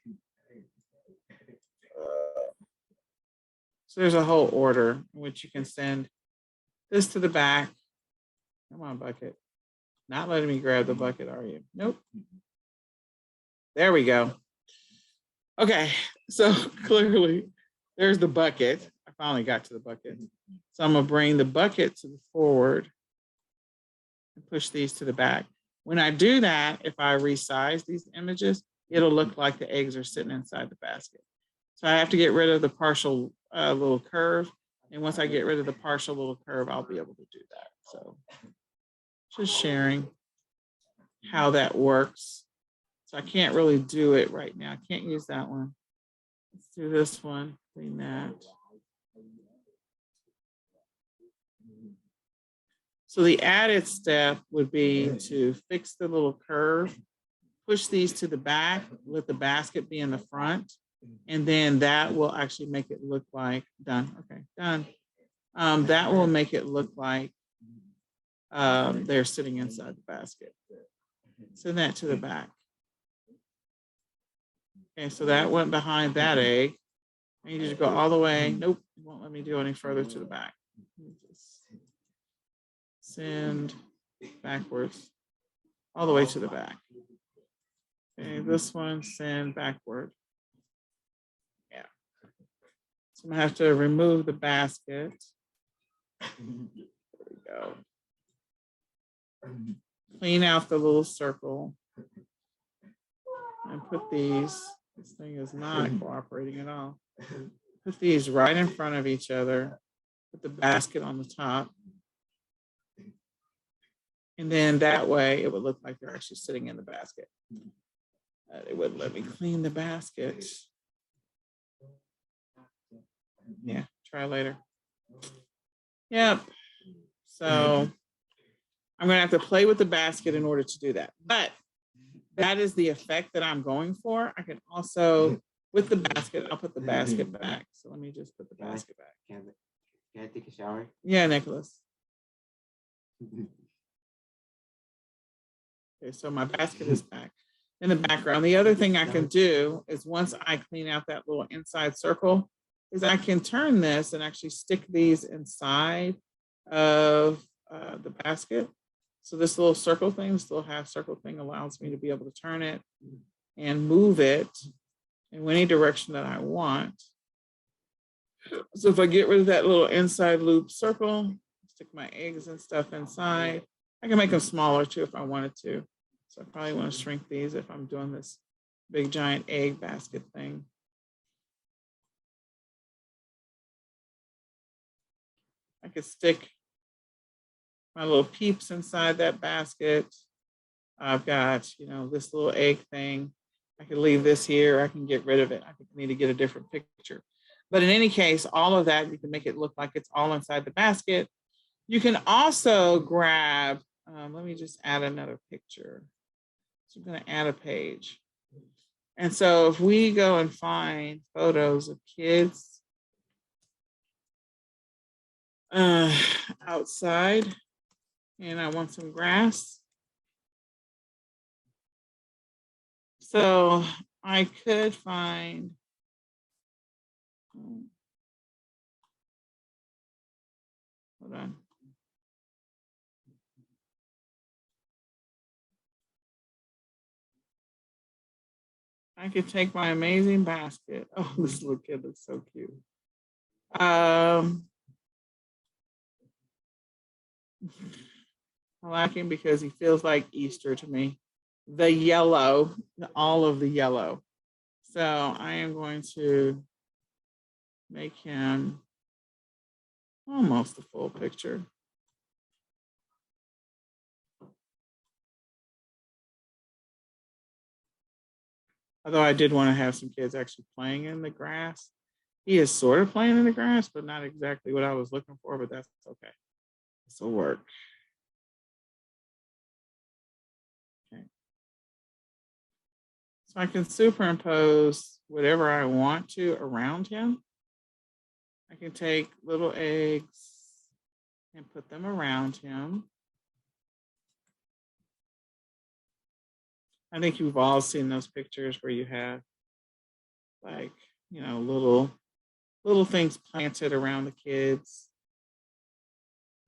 So there's a whole order in which you can send this to the back. Come on, bucket. Not letting me grab the bucket, are you? Nope. There we go. Okay, so clearly there's the bucket. I finally got to the bucket. So I'm gonna bring the bucket to the forward and push these to the back. When I do that, if I resize these images, it'll look like the eggs are sitting inside the basket. So I have to get rid of the partial little curve. And once I get rid of the partial little curve, I'll be able to do that. So just sharing how that works. So I can't really do it right now. I can't use that one. Let's do this one, clean that. So the added step would be to fix the little curve, push these to the back, let the basket be in the front, and then that will actually make it look like, done, okay, done. That will make it look like they're sitting inside the basket. Send that to the back. Okay, so that went behind that egg. I need you to go all the way. Nope, it won't let me do any further to the back. Send backwards, all the way to the back. Okay, this one, send backward. Yeah. So I'm gonna have to remove the basket. There we go. Clean out the little circle and put these, this thing is not cooperating at all. Put these right in front of each other. Put the basket on the top. And then that way it would look like they're actually sitting in the basket. It wouldn't let me clean the basket. Yeah, try later. Yep. So I'm gonna have to play with the basket in order to do that. But that is the effect that I'm going for. I can also, with the basket, I'll put the basket back. So let me just put the basket back. Can I take a shower? Yeah, Nicholas. Okay, so my basket is back in the background. The other thing I can do is once I clean out that little inside circle, is I can turn this and actually stick these inside of the basket. So this little circle thing, this little half circle thing allows me to be able to turn it and move it in any direction that I want. So if I get rid of that little inside loop circle, stick my eggs and stuff inside, I can make them smaller too if I wanted to. So I probably want to shrink these if I'm doing this big giant egg basket thing. I could stick my little peeps inside that basket. I've got, this little egg thing. I can leave this here. I can get rid of it. I need to get a different picture. But in any case, all of that, you can make it look like it's all inside the basket. You can also grab, let me just add another picture. So I'm going to add a page. And so if we go and find photos of kids outside, and I want some grass. So I could find, hold on. I could take my amazing basket. Oh, this little kid looks so cute. I like him because he feels like Easter to me. The yellow, all of the yellow. So I am going to make him almost a full picture. Although I did want to have some kids actually playing in the grass. He is sort of playing in the grass, but not exactly what I was looking for, but that's okay. This will work. Okay. So I can superimpose whatever I want to around him. I can take little eggs and put them around him. I think you've all seen those pictures where you have like, little things planted around the kids.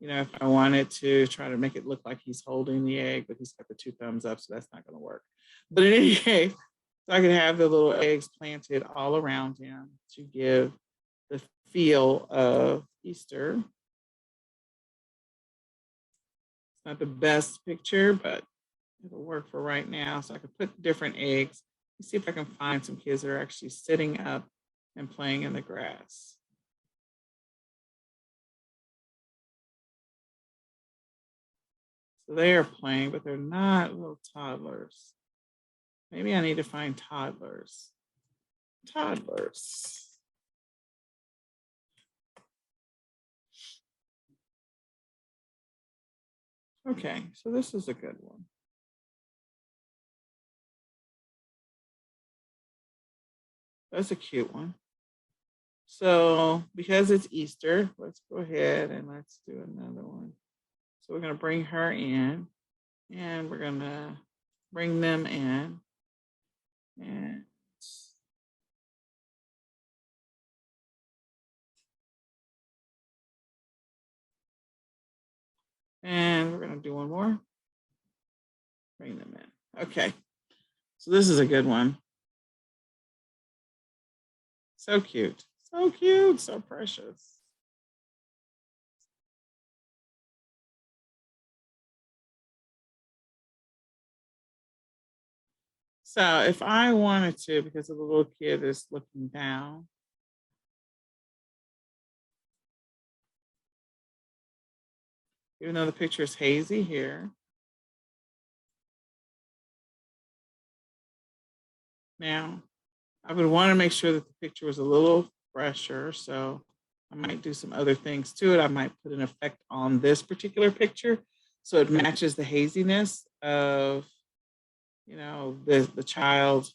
If I wanted to try to make it look like he's holding the egg, but he's got the 2 thumbs up, so that's not going to work. But in any case, so I could have the little eggs planted all around him to give the feel of Easter. It's not the best picture, but it'll work for right now. So I could put different eggs. Let's see if I can find some kids that are actually sitting up and playing in the grass. So they are playing, but they're not little toddlers. Maybe I need to find toddlers. Toddlers. Okay, so this is a good one. That's a cute one. So because it's Easter, let's go ahead and let's do another one. So we're going to bring her in and we're going to bring them in. And we're going to do one more. Bring them in. Okay. So this is a good one. So cute. So cute. So precious. So if I wanted to, because the little kid is looking down, even though the picture is hazy here. Now, I would want to make sure that the picture was a little fresher, so I might do some other things to it. I might put an effect on this particular picture so it matches the haziness of, the child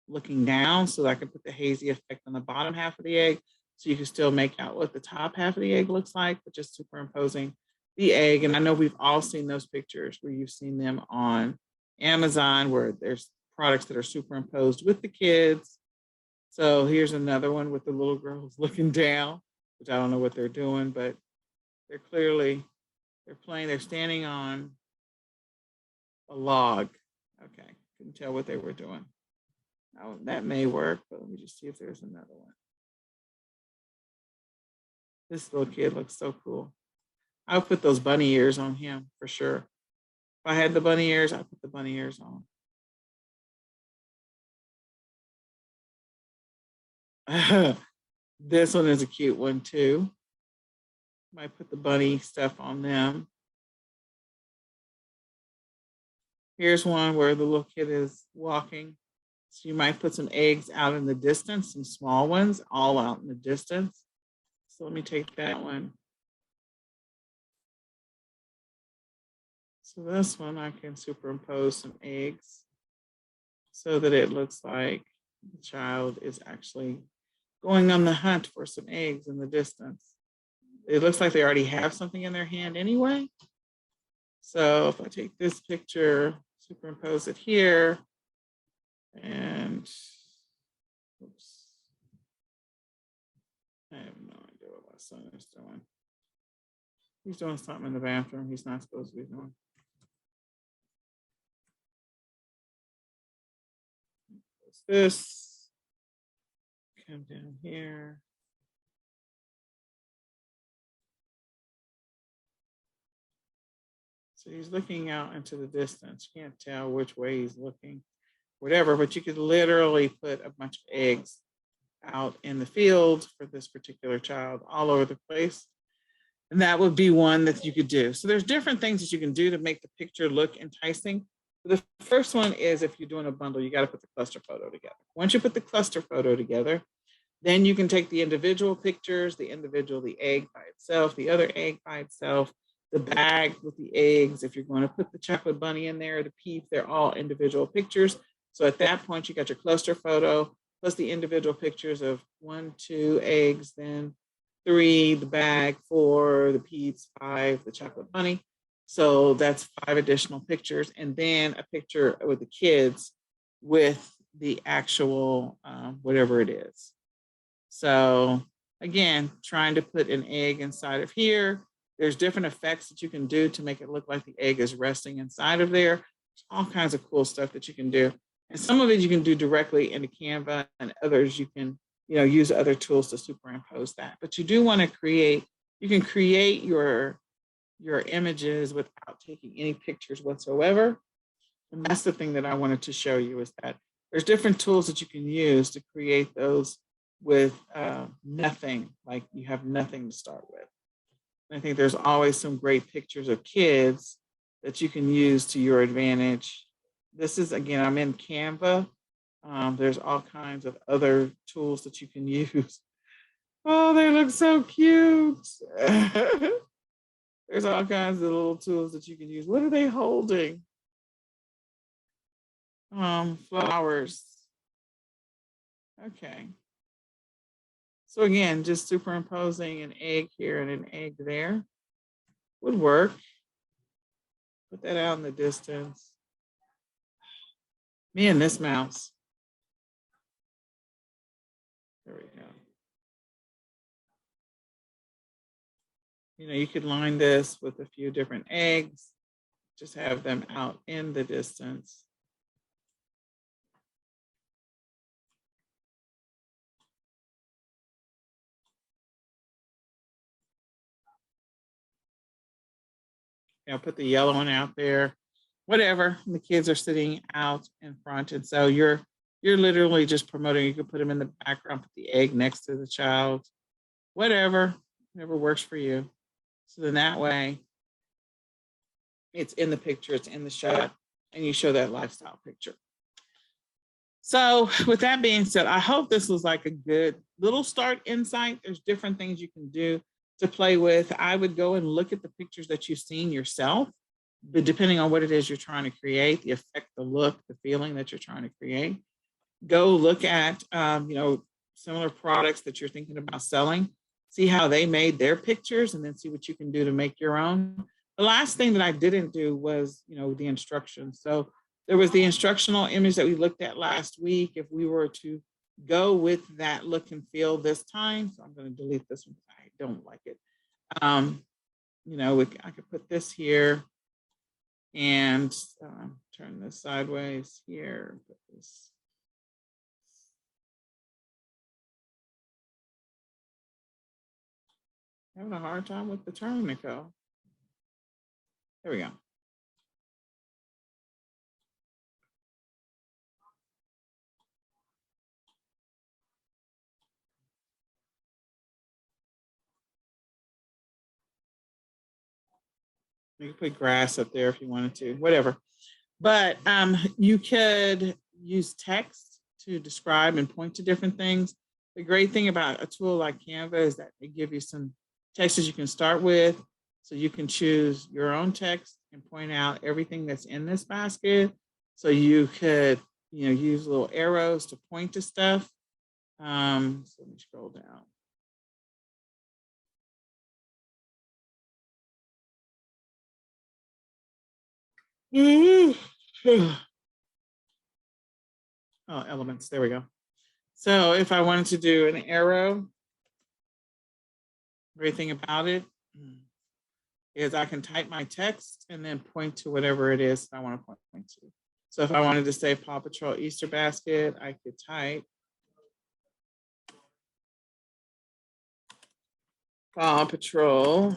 looking down, so that I can put the hazy effect on the bottom half of the egg so you can still make out what the top half of the egg looks like, but just superimposing the egg. And I know we've all seen those pictures where you've seen them on Amazon where there's products that are superimposed with the kids. So here's another one with the little girls looking down, which I don't know what they're doing, but they're playing, they're standing on a log. Okay, couldn't tell what they were doing. Oh, that may work, but let me just see if there's another one. This little kid looks so cool. I'll put those bunny ears on him for sure. If I had the bunny ears, I'd put the bunny ears on. This one is a cute one too. Might put the bunny stuff on them. Here's one where the little kid is walking. So you might put some eggs out in the distance, some small ones, all out in the distance. So let me take that one. So this one, I can superimpose some eggs so that it looks like the child is actually going on the hunt for some eggs in the distance. It looks like they already have something in their hand anyway. So if I take this picture, superimpose it here, and oops, I have no idea what my son is doing. He's doing something in the bathroom he's not supposed to be doing. This, come down here. So he's looking out into the distance. You can't tell which way he's looking, whatever, but you could literally put a bunch of eggs out in the field for this particular child all over the place. And that would be one that you could do. So there's different things that you can do to make the picture look enticing. The first one is if you're doing a bundle, you got to put the cluster photo together. Once you put the cluster photo together, then you can take the individual pictures, the egg by itself, the other egg by itself, the bag with the eggs. If you're going to put the chocolate bunny in there, the peep, they're all individual pictures. So at that point, you got your cluster photo plus the individual pictures of 1, 2 eggs, then 3, the bag, 4, the peeps, 5, the chocolate bunny. So that's 5 additional pictures. And then a picture with the kids with the actual whatever it is. So again, trying to put an egg inside of here. There's different effects that you can do to make it look like the egg is resting inside of there. There's all kinds of cool stuff that you can do. And some of it you can do directly into Canva, and others you can, use other tools to superimpose that. But you do want to create, you can create your images without taking any pictures whatsoever. And that's the thing that I wanted to show you, is that there's different tools that you can use to create those with nothing, like you have nothing to start with. And I think there's always some great pictures of kids that you can use to your advantage. This is, again, I'm in Canva. There's all kinds of other tools that you can use. Oh, they look so cute. There's all kinds of little tools that you can use. What are they holding? Flowers. Okay. So again, just superimposing an egg here and an egg there would work. Put that out in the distance. Me and this mouse. There we go. You could line this with a few different eggs, just have them out in the distance. Put the yellow one out there, whatever. The kids are sitting out in front. And so you're literally just promoting. You can put them in the background, put the egg next to the child, whatever works for you. So then that way it's in the picture, it's in the shot, and you show that lifestyle picture. So with that being said, I hope this was like a good little start insight. There's different things you can do to play with. I would go and look at the pictures that you've seen yourself, but depending on what it is you're trying to create, the effect, the look, the feeling that you're trying to create, go look at, similar products that you're thinking about selling, see how they made their pictures, and then see what you can do to make your own. The last thing that I didn't do was, the instructions. So there was the instructional image that we looked at last week. If we were to go with that look and feel this time, so I'm going to delete this one. I don't like it. I could put this here And turn this sideways here. Put this. Having a hard time with the turn, Nicole. There we go. You could put grass up there if you wanted to, whatever. But you could use text to describe and point to different things. The great thing about a tool like Canva is that they give you some texts you can start with. So you can choose your own text and point out everything that's in this basket. So you could, use little arrows to point to stuff. So let me scroll down. Oh, elements, there we go. So if I wanted to do an arrow, great thing about it is I can type my text and then point to whatever it is I want to point to. So if I wanted to say Paw Patrol Easter basket, I could type Paw Patrol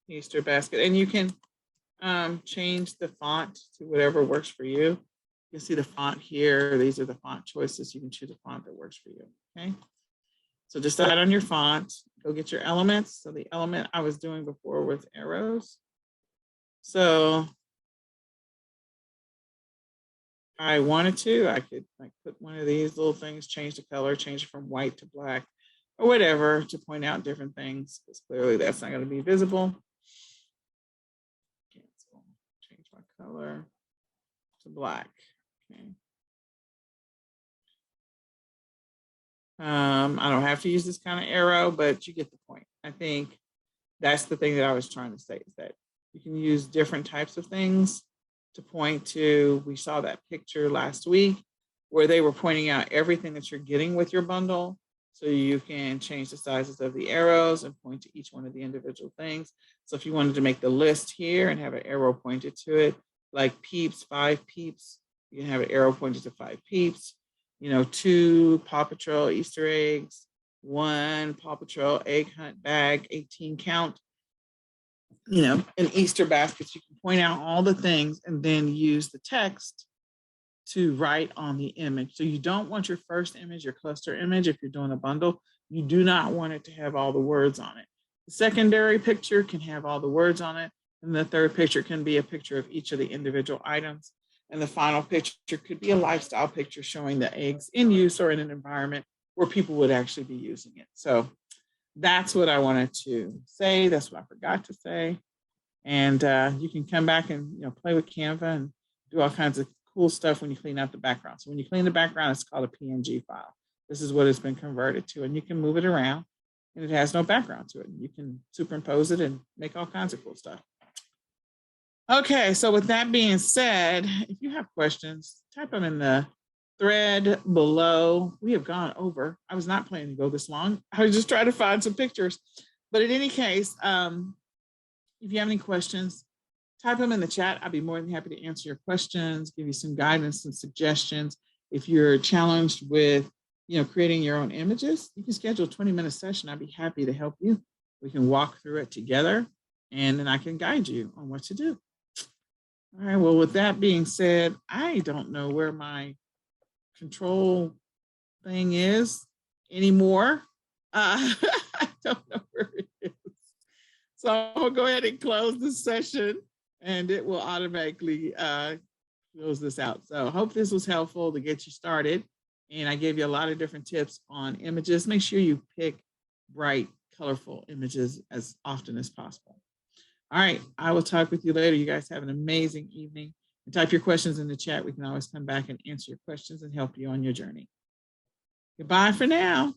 Easter basket, and you can change the font to whatever works for you. You can see the font here. These are the font choices. You can choose a font that works for you. Okay. So decide on your font, go get your elements. So the element I was doing before was arrows. So I wanted to, I could like put one of these little things, change the color, change it from white to black or whatever to point out different things, because clearly that's not going to be visible. Cancel, change my color to black. Okay. I don't have to use this kind of arrow, but you get the point. I think that's the thing that I was trying to say, is that you can use different types of things to point to. We saw that picture last week where they were pointing out everything that you're getting with your bundle. So you can change the sizes of the arrows and point to each one of the individual things. So if you wanted to make the list here and have an arrow pointed to it, like peeps, 5 peeps, you can have an arrow pointed to 5 peeps, 2 Paw Patrol Easter eggs, 1 Paw Patrol egg hunt bag, 18 count, in Easter baskets. You can point out all the things and then use the text to write on the image. So you don't want your first image, your cluster image, if you're doing a bundle, you do not want it to have all the words on it. The secondary picture can have all the words on it. And the third picture can be a picture of each of the individual items. And the final picture could be a lifestyle picture showing the eggs in use or in an environment where people would actually be using it. So that's what I wanted to say. That's what I forgot to say. And you can come back and play with Canva and do all kinds of cool stuff when you clean out the background. So when you clean the background, it's called a PNG file. This is what it's been converted to, and you can move it around, and it has no background to it. You can superimpose it and make all kinds of cool stuff. Okay, so with that being said, if you have questions, type them in the thread below. We have gone over. I was not planning to go this long. I was just trying to find some pictures. But in any case, if you have any questions, type them in the chat. I'd be more than happy to answer your questions, give you some guidance and suggestions. If you're challenged with, creating your own images, you can schedule a 20-minute session. I'd be happy to help you. We can walk through it together, and then I can guide you on what to do. All right, well, with that being said, I don't know where my control thing is anymore. I don't know where it is. So I'm gonna go ahead and close this session, and it will automatically close this out. So I hope this was helpful to get you started. And I gave you a lot of different tips on images. Make sure you pick bright, colorful images as often as possible. All right, I will talk with you later. You guys have an amazing evening. And type your questions in the chat. We can always come back and answer your questions and help you on your journey. Goodbye for now.